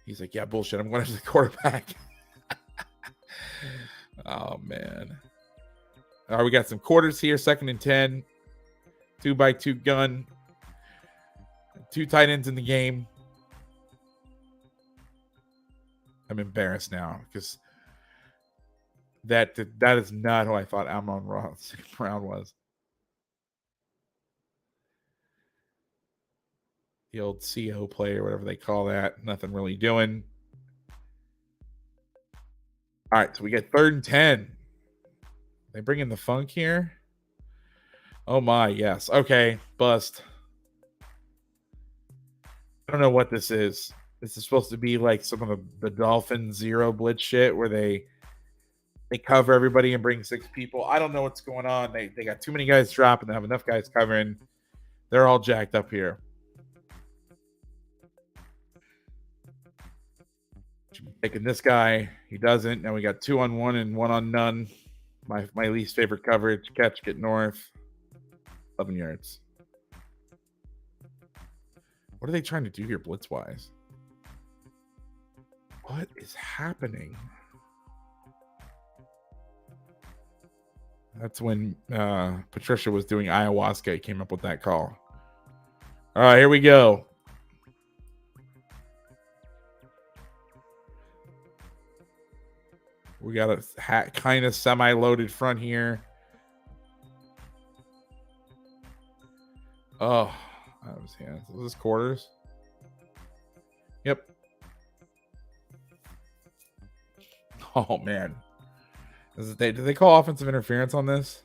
He's like, yeah, bullshit. I'm going to the quarterback. Oh, man. All right, we got some quarters here. 2nd and 10. 2x2 gun. 2 tight ends in the game. I'm embarrassed now because that is not who I thought Amon Brown was. The old CO play or whatever they call that. Nothing really doing. All right, so we get 3rd and 10. They bring in the funk here. Oh my, yes. Okay, bust. I don't know what this is. This is supposed to be like some of the Dolphin zero blitz shit where they cover everybody and bring 6 people. I don't know what's going on. They got too many guys dropping. They have enough guys covering. They're all jacked up here. Taking this guy. He doesn't. Now we got 2-on-1 and 1-on-none. My least favorite coverage. Catch, get north. 11 yards. What are they trying to do here blitz-wise? What is happening? That's when Patricia was doing ayahuasca. He came up with that call. All right, here we go. We got a kind of semi-loaded front here. Oh, that was hands. Was this quarters? Yep. Oh, man. Did they call offensive interference on this?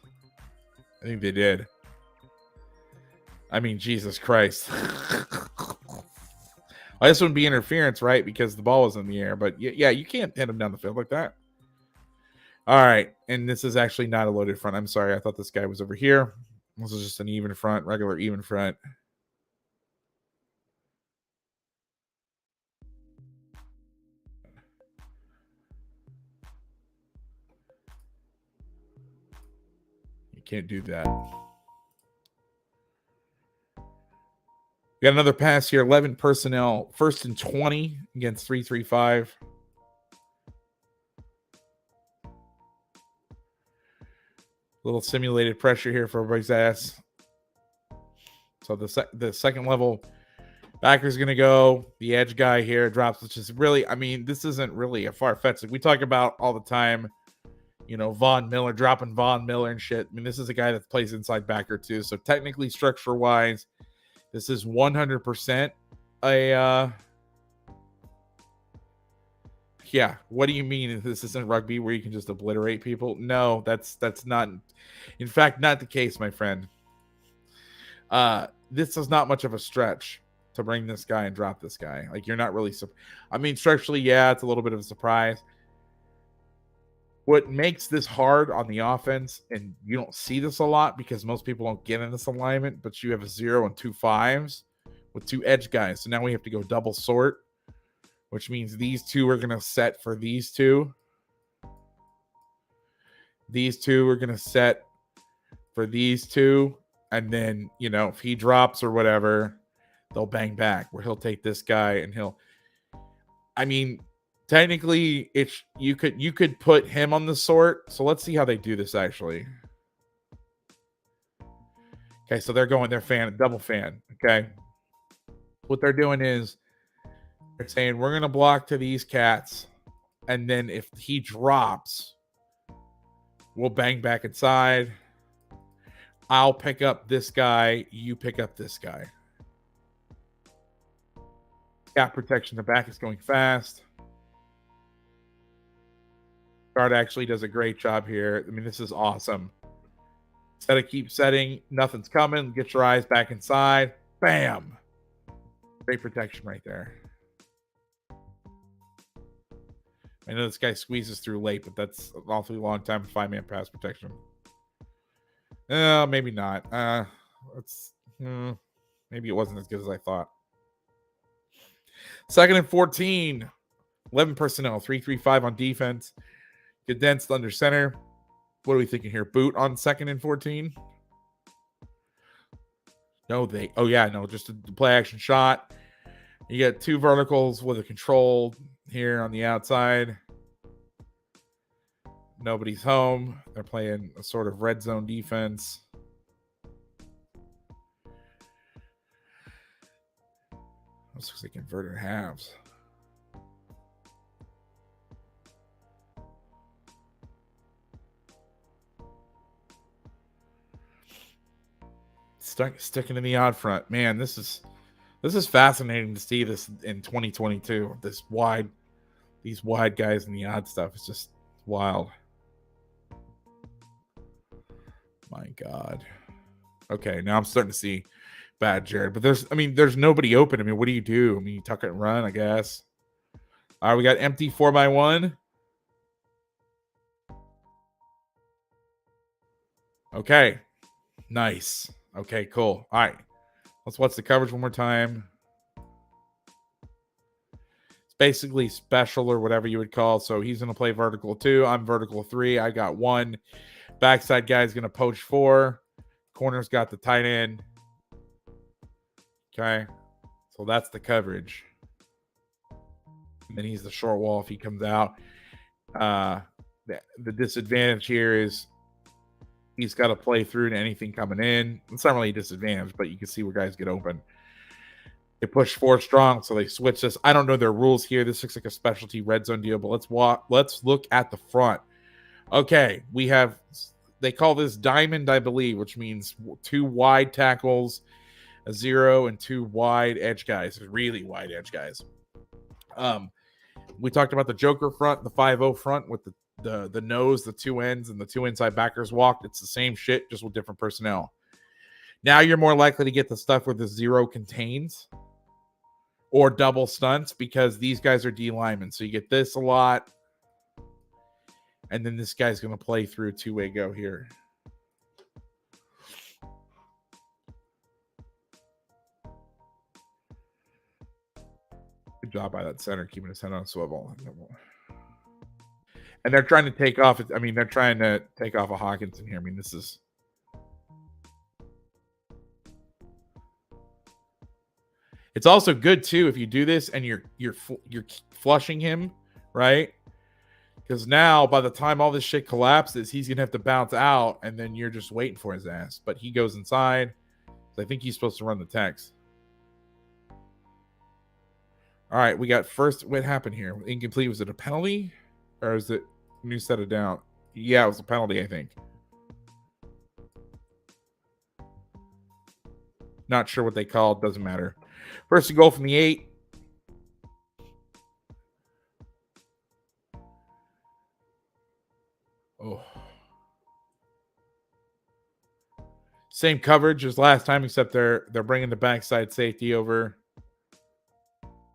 I think they did. I mean, Jesus Christ. Well, this wouldn't be interference, right? Because the ball was in the air. But yeah, you can't hit him down the field like that. All right. And this is actually not a loaded front. I'm sorry. I thought this guy was over here. This is just an even front, regular even front. You can't do that. We got another pass here. 11 personnel. 1st and 20 against 3-3-5. Little simulated pressure here for everybody's ass. So the second level backer is going to go. The edge guy here drops, which is really, I mean, this isn't really a far-fetched. We talk about all the time, you know, Von Miller, dropping Von Miller and shit. I mean, this is a guy that plays inside backer too. So technically, structure-wise, this is 100% a, yeah. What do you mean this isn't rugby where you can just obliterate people? No, that's not, in fact, not the case, my friend. This is not much of a stretch to bring this guy and drop this guy. Like, you're not really, I mean, structurally, yeah, it's a little bit of a surprise. What makes this hard on the offense, and you don't see this a lot because most people don't get in this alignment, but you have a 0 and 2 5s with 2 edge guys. So now we have to go double sort, which means these 2 are going to set for these 2. These 2 are going to set for these 2. And then, you know, if he drops or whatever, they'll bang back where he'll take this guy and he'll, I mean, technically, it's you could put him on the sort. So let's see how they do this actually. Okay, so they're going their fan, double fan. Okay, what they're doing is they're saying we're gonna block to these cats, and then if he drops, we'll bang back inside. I'll pick up this guy. You pick up this guy. Gap protection. The back is going fast. Guard actually does a great job here. I mean, this is awesome. Instead of keep setting, nothing's coming. Get your eyes back inside. Bam. Great protection right there. I know this guy squeezes through late, but that's an awfully long time for 5-man pass protection. Maybe not. Maybe it wasn't as good as I thought. 2nd and 14. 11 personnel. 3-3-5 on defense. Condensed under center. What are we thinking here? Boot on 2nd and 14? No, just a play action shot. You get 2 verticals with a control here on the outside. Nobody's home. They're playing a sort of red zone defense. This looks like inverted halves. Sticking in the odd front. Man, this is fascinating to see this in 2022. These wide guys in the odd stuff. It's just wild. My God. Okay, now I'm starting to see bad Jared. But there's nobody open. I mean, what do you do? I mean, you tuck it and run, I guess. All right, we got empty 4x1. Okay. Nice. Okay, cool. All right. Let's watch the coverage one more time. It's basically special or whatever you would call. So he's going to play vertical 2. I'm vertical 3. I got 1. Backside guy's going to poach 4. Corner's got the tight end. Okay. So that's the coverage. And then he's the short wall if he comes out. The disadvantage here is he's got to play through to anything coming in. It's not really a disadvantage, but you can see where guys get open. They push 4 strong, so they switch this. I don't know their rules here. This looks like a specialty red zone deal, but let's look at the front. Okay, they call this diamond, I believe, which means 2 wide tackles, a 0, and 2 wide edge guys, really wide edge guys. We talked about the Joker front, the 5-0 front with the nose, the 2 ends, and the 2 inside backers walked. It's the same shit, just with different personnel. Now you're more likely to get the stuff where the 0 contains or double stunts because these guys are D linemen. So you get this a lot. And then this guy's going to play through a two-way go here. Good job by that center, keeping his head on a swivel. And they're trying to take off. I mean, they're trying to take off a Hawkinson here. I mean, this is. It's also good too if you do this and you're flushing him, right? Because now by the time all this shit collapses, he's gonna have to bounce out, and then you're just waiting for his ass. But he goes inside. So I think he's supposed to run the text. All right, we got first. What happened here? Incomplete. Was it a penalty, or is it new set it down? Yeah, it was a penalty, I think. Not sure what they called. Doesn't matter. First and goal from the 8. Oh. Same coverage as last time, except they're bringing the backside safety over.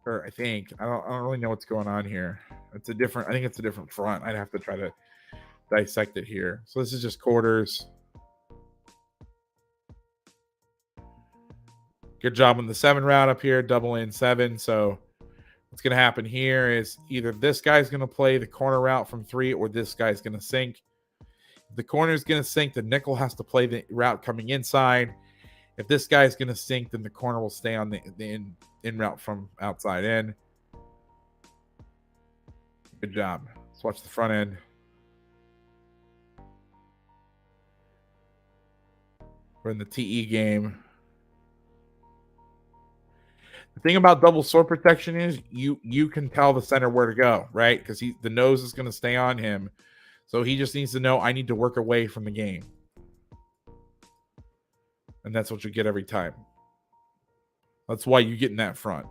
Or I think I don't really know what's going on here. It's a different. I think it's a different front. I'd have to try to dissect it here. So this is just quarters. Good job on the 7 route up here, double in 7. So what's going to happen here is either this guy's going to play the corner route from 3 or this guy's going to sink. If the corner is going to sink, the nickel has to play the route coming inside. If this guy's going to sink, then the corner will stay on the in route from outside in. Good job. Let's watch the front end. We're in the TE game. The thing about double sword protection is you can tell the center where to go, right? Because the nose is going to stay on him. So he just needs to know I need to work away from the game. And that's what you get every time. That's why you get in that front.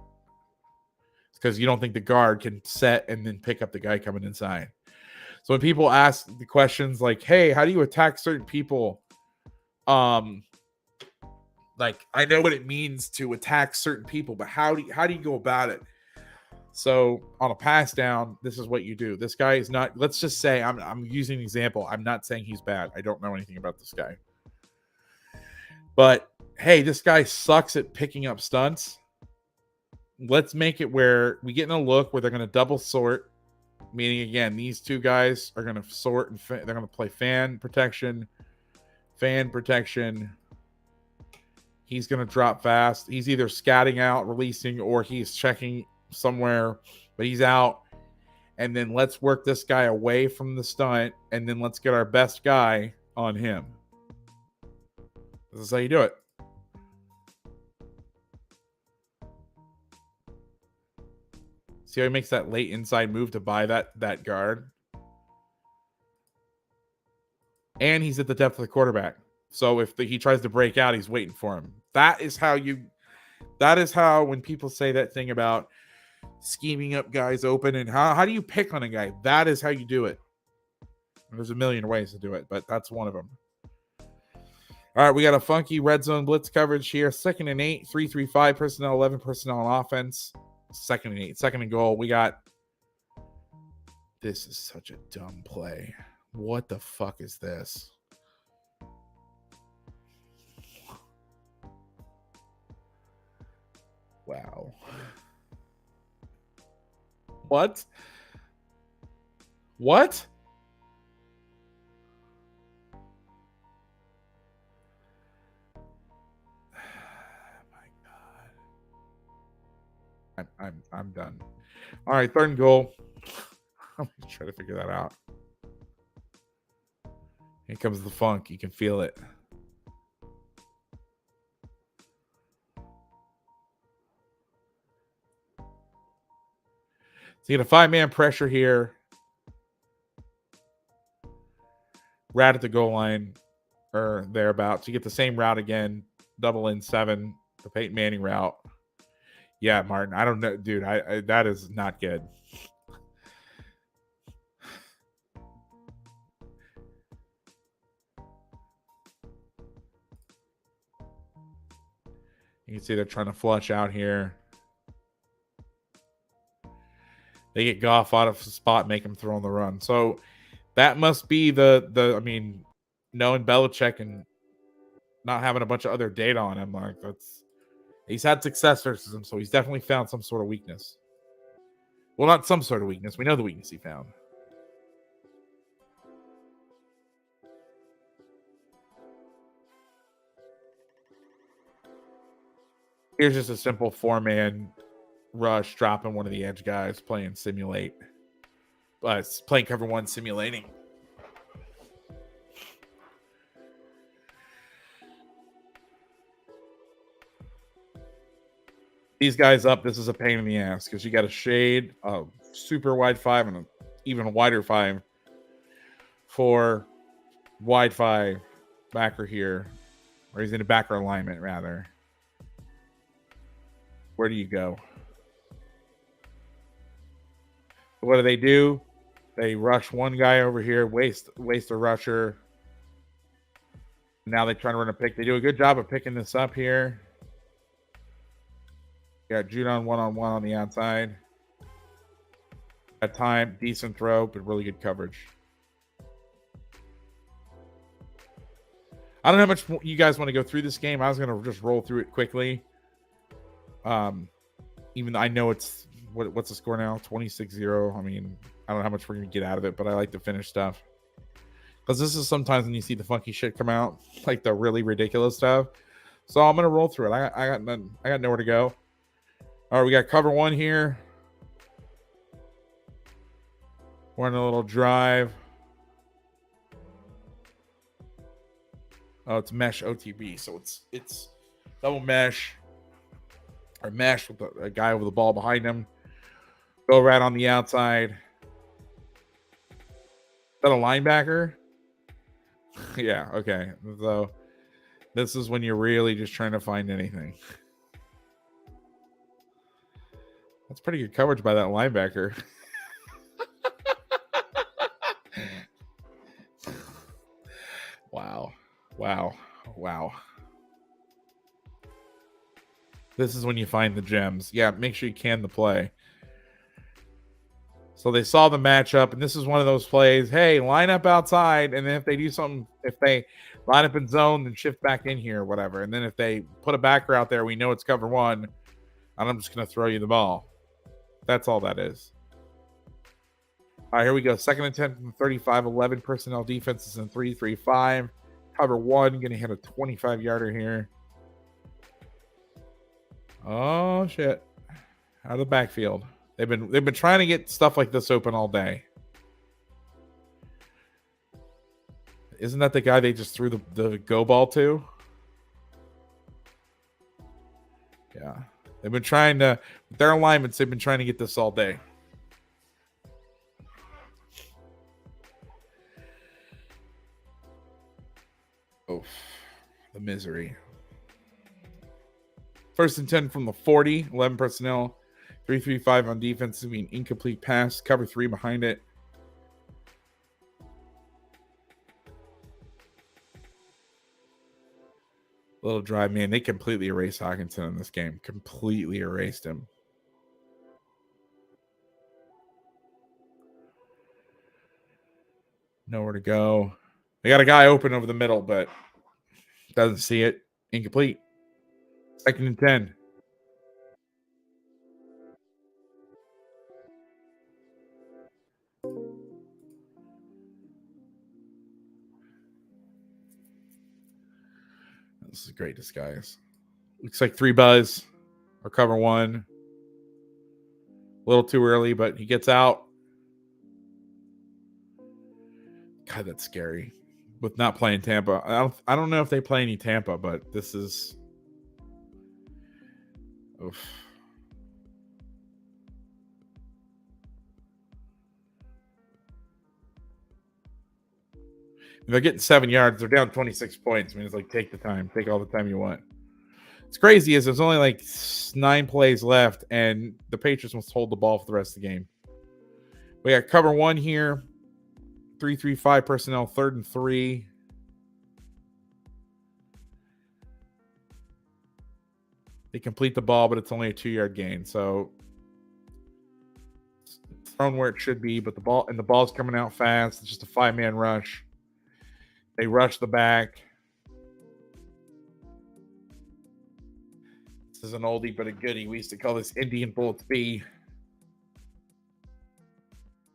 It's because you don't think the guard can set and then pick up the guy coming inside. So when people ask the questions like, hey, how do you attack certain people? Like, I know what it means to attack certain people, but how do you go about it? So on a pass down, this is what you do. This guy is not, let's just say, I'm using an example. I'm not saying he's bad. I don't know anything about this guy. But, hey, this guy sucks at picking up stunts. Let's make it where we get in a look where they're going to double sort. Meaning, again, these two guys are going to sort and they're going to play fan protection. He's going to drop fast. He's either scatting out, releasing, or he's checking somewhere, but he's out. And then let's work this guy away from the stunt, and then let's get our best guy on him. This is how you do it. See how he makes that late inside move to buy that guard? And he's at the depth of the quarterback. So if he tries to break out, he's waiting for him. That is how when people say that thing about scheming up guys open and how do you pick on a guy? That is how you do it. There's a million ways to do it, but that's one of them. All right, we got a funky red zone blitz coverage here. 2nd and 8, 3-3-5 personnel, 11 personnel on offense. 2nd and 8, 2nd and goal. We got. This is such a dumb play. What the fuck is this? Wow. What? What? My God. I'm done. All right, 3rd and goal. I'm gonna try to figure that out. Here comes the funk. You can feel it. So you get a 5-man pressure here. Route at the goal line or thereabouts. You get the same route again. Double in 7. The Peyton Manning route. Yeah, Martin. I don't know, dude. I that is not good. You can see they're trying to flush out here. They get Goff out of the spot, make him throw on the run. So that must be I mean, knowing Belichick and not having a bunch of other data on him, like he's had success versus him, so he's definitely found some sort of weakness. Well, not some sort of weakness. We know the weakness he found. Here's just a simple 4-man rush, dropping one of the edge guys, playing simulate. Playing cover one, simulating. These guys up, this is a pain in the ass because you got a shade, a super wide 5, and an even wider 5 for wide 5 backer here. Or he's in a backer alignment, rather. Where do you go? What do? They rush one guy over here, waste a rusher. Now they try to run a pick. They do a good job of picking this up here. Got Judon one-on-one on the outside. At time, decent throw, but really good coverage. I don't know how much you guys want to go through this game. I was going to just roll through it quickly. Even though I know it's what's the score now? 26-0. I mean, I don't know how much we're going to get out of it, but I like to finish stuff. Because this is sometimes when you see the funky shit come out, like the really ridiculous stuff. So I'm going to roll through it. I got nowhere to go. All right, we got cover one here. We're on a little drive. Oh, it's mesh OTB, so it's double mesh or mesh with a guy with the ball behind him. Go right on the outside. Is that a linebacker? Yeah, okay. So this is when you're really just trying to find anything. That's pretty good coverage by that linebacker. Wow. This is when you find the gems. Yeah, make sure you can the play. So they saw the matchup, and this is one of those plays. Hey, line up outside, and then if they do something, if they line up in zone, then shift back in here or whatever. And then if they put a backer out there, we know it's cover one, and I'm just going to throw you the ball. That's all that is. All right, here we go. Second and 10 from 35, 11 personnel defenses in 3-3-5. Cover one, going to hit a 25-yarder here. Oh, shit. Out of the backfield. They've been trying to get stuff like this open all day. Isn't that the guy they just threw the go ball to? Yeah. They've been trying to, with their alignments, they've been trying to get this all day. Oh, the misery. First and 10 from the 40, 11 personnel, 3-3-5 on defense, an incomplete pass, cover 3 behind it. Little drive, man. They completely erased Hockenson in this game. Completely erased him. Nowhere to go. They got a guy open over the middle, but doesn't see it. Incomplete. Second and 10. This is a great disguise. Looks like 3 buzz or cover 1. A little too early, but he gets out. God, that's scary. With not playing Tampa. I don't know if they play any Tampa, but this is... Oof. If they're getting 7 yards, they're down 26 points. I mean, it's like, take the time. Take all the time you want. What's crazy is there's only like 9 plays left, and the Patriots must hold the ball for the rest of the game. We got cover 1 here. 3-3-5 personnel, 3rd and 3. They complete the ball, but it's only a 2-yard gain. So it's thrown where it should be, but the ball's coming out fast. It's just a 5-man rush. They rush the back. This is an oldie but a goodie. We used to call this Indian Bullets B.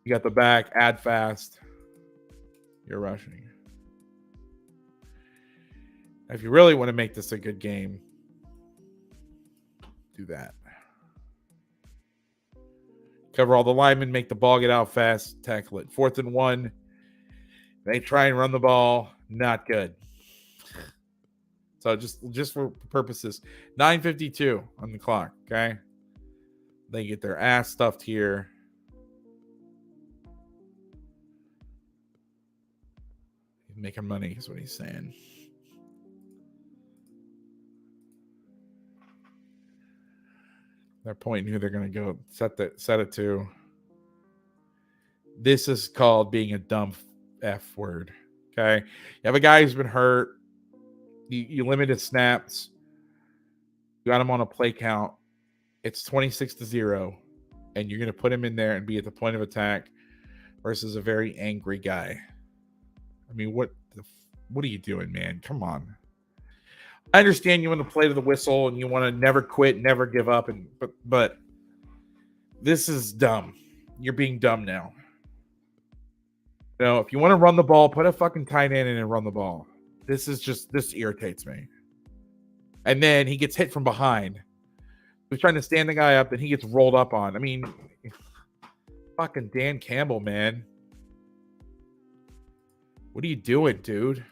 You got the back, add fast. You're rushing. If you really want to make this a good game, do that. Cover all the linemen, make the ball get out fast, tackle it. 4th and 1. They try and run the ball. Not good. So just for purposes, 9:52 on the clock, okay? They get their ass stuffed here. He's making money is what he's saying. They're pointing who they're going to go set it to. This is called being a dumb F word, okay? You have a guy who's been hurt. You limit his snaps. You got him on a play count. It's 26-0, and you're going to put him in there and be at the point of attack versus a very angry guy. I mean, what are you doing, man? Come on. I understand you want to play to the whistle and you want to never quit, never give up, but this is dumb. You're being dumb now. You know, if you want to run the ball, put a fucking tight end in and run the ball. This irritates me. And then he gets hit from behind. He's trying to stand the guy up, and he gets rolled up on. I mean, fucking Dan Campbell, man. What are you doing, dude?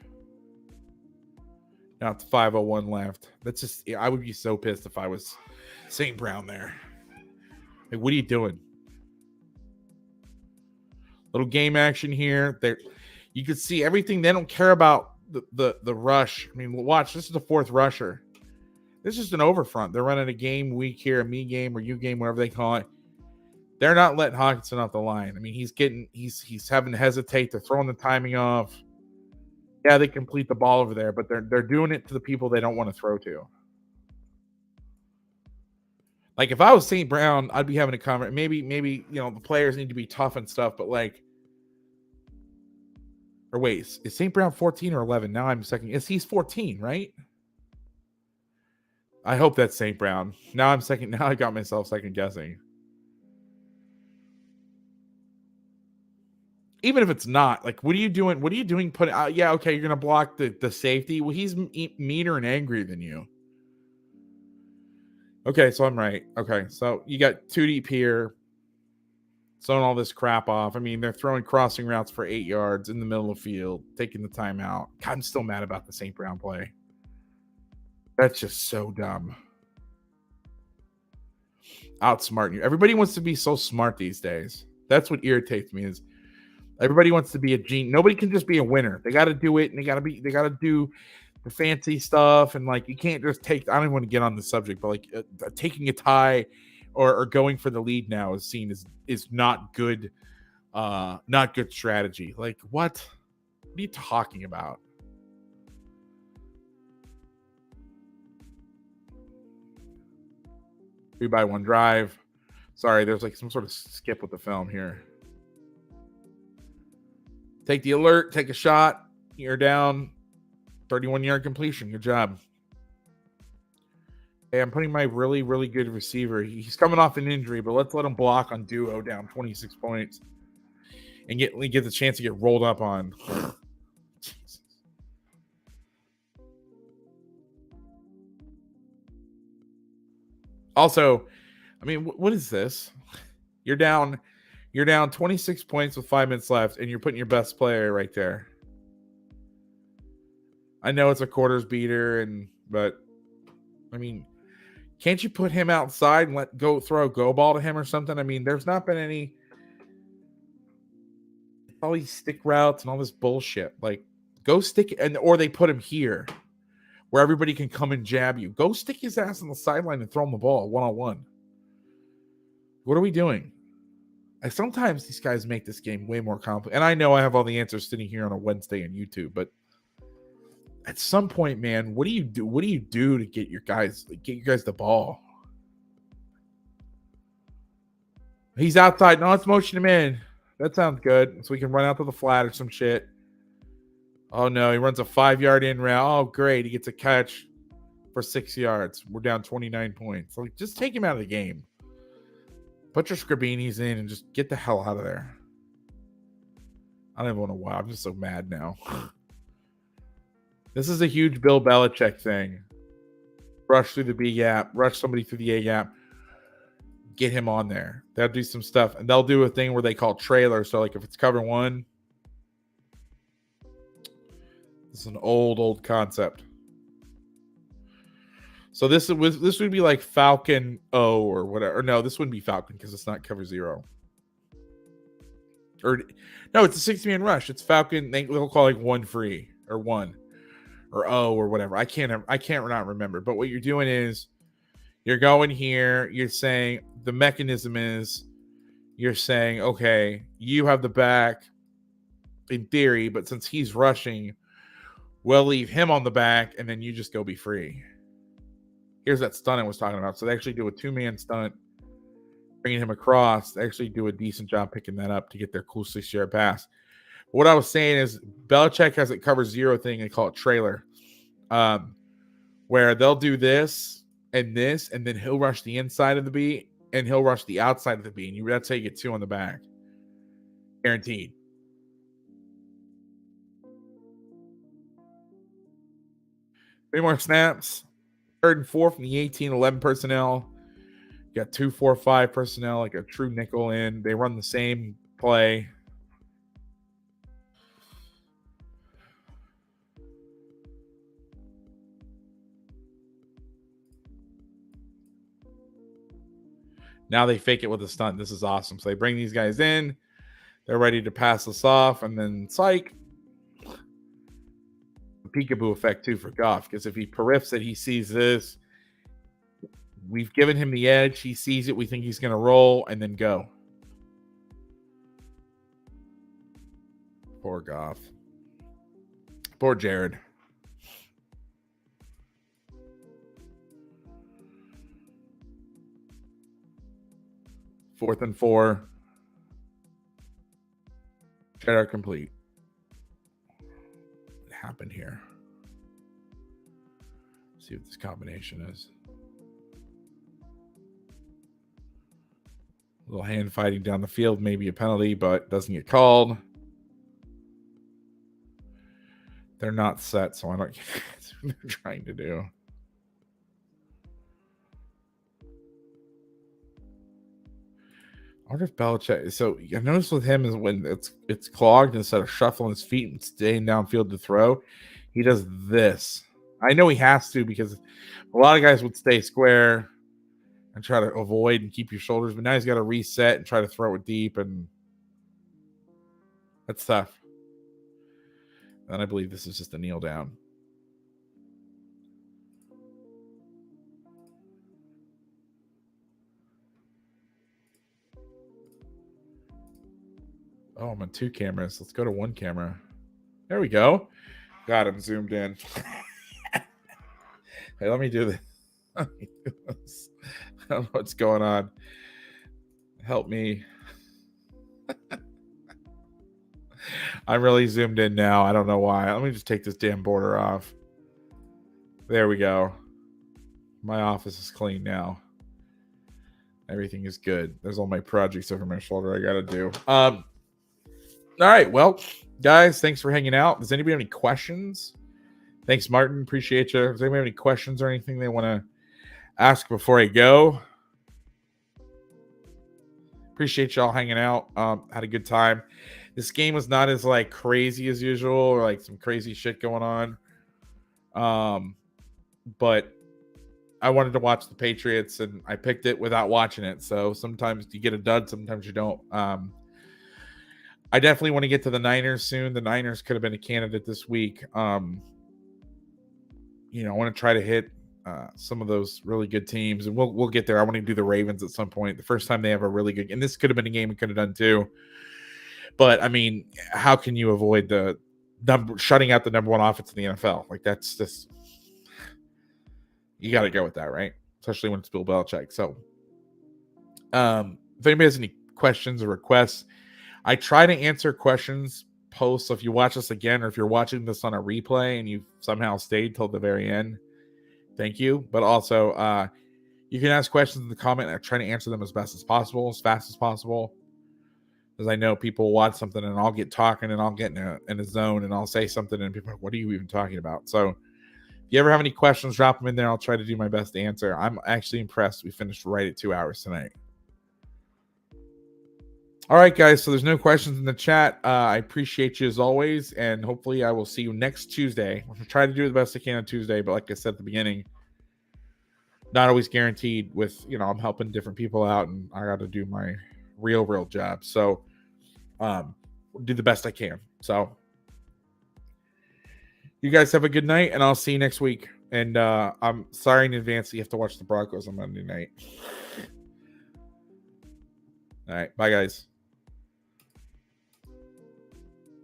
Now it's 5:01 left. That's just, I would be so pissed if I was St. Brown there. Like, what are you doing? Little game action here. There, you could see everything. They don't care about the rush. I mean, watch. This is the 4th rusher. This is just an overfront. They're running a game week here, a me game or you game, whatever they call it. They're not letting Hawkinson off the line. I mean, he's having to hesitate. They're throwing the timing off. Yeah, they complete the ball over there, but they're doing it to the people they don't want to throw to. Like, if I was St. Brown, I'd be having a conversation. Maybe the players need to be tough and stuff, but like, or wait, is St. Brown 14 or 11? Now I'm second. He's 14, right? I hope that's St. Brown. Now I'm second. Now I got myself second guessing. Even if it's not, like, what are you doing? What are you doing? Putting out? Yeah, okay, you're gonna block the safety. Well, he's meaner and angrier than you. Okay, so I'm right. Okay, so you got 2 deep here, throwing all this crap off. I mean, they're throwing crossing routes for 8 yards in the middle of the field, taking the timeout. God, I'm still mad about the St. Brown play. That's just so dumb. Outsmarting you. Everybody wants to be so smart these days. That's what irritates me is everybody wants to be a genius. Nobody can just be a winner. They got to do it, and they got to do the fancy stuff. And like, you can't just take. I don't even want to get on the subject, but like taking a tie or going for the lead now is seen as not good, not good strategy. Like, what are you talking about? 3-by-1 drive. Sorry, there's like some sort of skip with the film here. Take the alert, take a shot. You're down. 31-yard completion. Good job. Hey, I'm putting my really, really good receiver. He's coming off an injury, but let's let him block on duo down 26 points and get the chance to get rolled up on. Jesus. Also, I mean, what is this? You're down 26 points with 5 minutes left, and you're putting your best player right there. I know it's a quarters beater, but I mean, can't you put him outside and throw a go ball to him or something? I mean, there's not been any all these stick routes and all this bullshit. Like, go stick or they put him here where everybody can come and jab you. Go stick his ass on the sideline and throw him the ball 1-on-1. What are we doing? Sometimes these guys make this game way more complicated. And I know I have all the answers sitting here on a Wednesday on YouTube, but at some point, man, what do you do? What do you do to get you guys the ball? He's outside. No, let's motion him in. That sounds good. So we can run out to the flat or some shit. Oh, no. He runs a 5-yard in route. Oh, great. He gets a catch for 6 yards. We're down 29 points. Like, just take him out of the game. Put your Scribinis in and just get the hell out of there. I don't even want to wow. I'm just so mad now. This is a huge Bill Belichick thing. Rush through the B gap. Rush somebody through the A gap. Get him on there. They'll do some stuff. And they'll do a thing where they call trailer. So, like, if it's cover one. This is an old concept. So this would be like Falcon O or whatever. Or no, this wouldn't be Falcon because it's not cover 0. Or no, it's a 60-man rush. It's Falcon. They'll call like 1 free or 1 or O or whatever. I can't not remember. But what you're doing is you're going here. You're saying the mechanism is you're saying, okay, you have the back in theory, but since he's rushing, we'll leave him on the back and then you just go be free. Here's that stunt I was talking about. So they actually do a 2-man stunt, bringing him across. They actually do a decent job picking that up to get their cool 6-yard pass. What I was saying is Belichick has it cover 0 thing. They call it trailer, where they'll do this, and then he'll rush the inside of the B and he'll rush the outside of the B. And that's how you get 2 on the back. Guaranteed. Three more snaps. 3rd and 4 from the 18-11 personnel. You got 2-4-5 personnel, like a true nickel in. They run the same play. Now they fake it with a stunt. This is awesome. So they bring these guys in. They're ready to pass us off. And then psych. Peekaboo effect too for Goff, because if he periffs it, he sees this. We've given him the edge. He sees it. We think he's going to roll and then go. Poor Goff. Poor Jared. Fourth and 4. Cheddar complete. What happened here? Let's see what this combination is. A little hand fighting down the field, maybe a penalty, but doesn't get called. They're not set, so I don't get what they're trying to do. I wonder if Belichick. So I noticed with him is when it's clogged, instead of shuffling his feet and staying downfield to throw, he does this. I know he has to because a lot of guys would stay square and try to avoid and keep your shoulders, but now he's got to reset and try to throw it deep, and that's tough. And I believe this is just a kneel down. Oh, I'm on 2 cameras. Let's go to 1 camera. There we go. Got him zoomed in. Hey, let me do this. I don't know what's going on. Help me. I'm really zoomed in now. I don't know why. Let me just take this damn border off. There we go. My office is clean now. Everything is good. There's all my projects over my shoulder I got to do. All right. Well, guys, thanks for hanging out. Does anybody have any questions? Thanks, Martin. Appreciate you. Does anybody have any questions or anything they want to ask before I go? Appreciate y'all hanging out. Had a good time. This game was not as like crazy as usual, or like some crazy shit going on. But I wanted to watch the Patriots, and I picked it without watching it. So sometimes you get a dud, sometimes you don't. I definitely want to get to the Niners soon. The Niners could have been a candidate this week. I want to try to hit some of those really good teams, and we'll get there. I want to do the Ravens at some point. The first time they have a really good, and this could have been a game we could have done too. But I mean, how can you avoid the shutting out the number one offense in the NFL. Like, that's just, you got to go with that, right? Especially when it's Bill Belichick. So, if anybody has any questions or requests, I try to answer questions post. So if you watch this again, or if you're watching this on a replay and you've somehow stayed till the very end, thank you. But also, you can ask questions in the comment, and I try to answer them as best as possible, as fast as possible. Because I know people watch something and I'll get talking and I'll get in a zone and I'll say something and people are like, what are you even talking about? So if you ever have any questions, drop them in there. I'll try to do my best to answer. I'm actually impressed. We finished right at 2 hours tonight. All right, guys. So there's no questions in the chat. I appreciate you as always. And hopefully I will see you next Tuesday. I'm going to try to do the best I can on Tuesday. But like I said at the beginning, not always guaranteed with, I'm helping different people out and I got to do my real job. So do the best I can. So you guys have a good night and I'll see you next week. And I'm sorry in advance that you have to watch the Broncos on Monday night. All right. Bye, guys.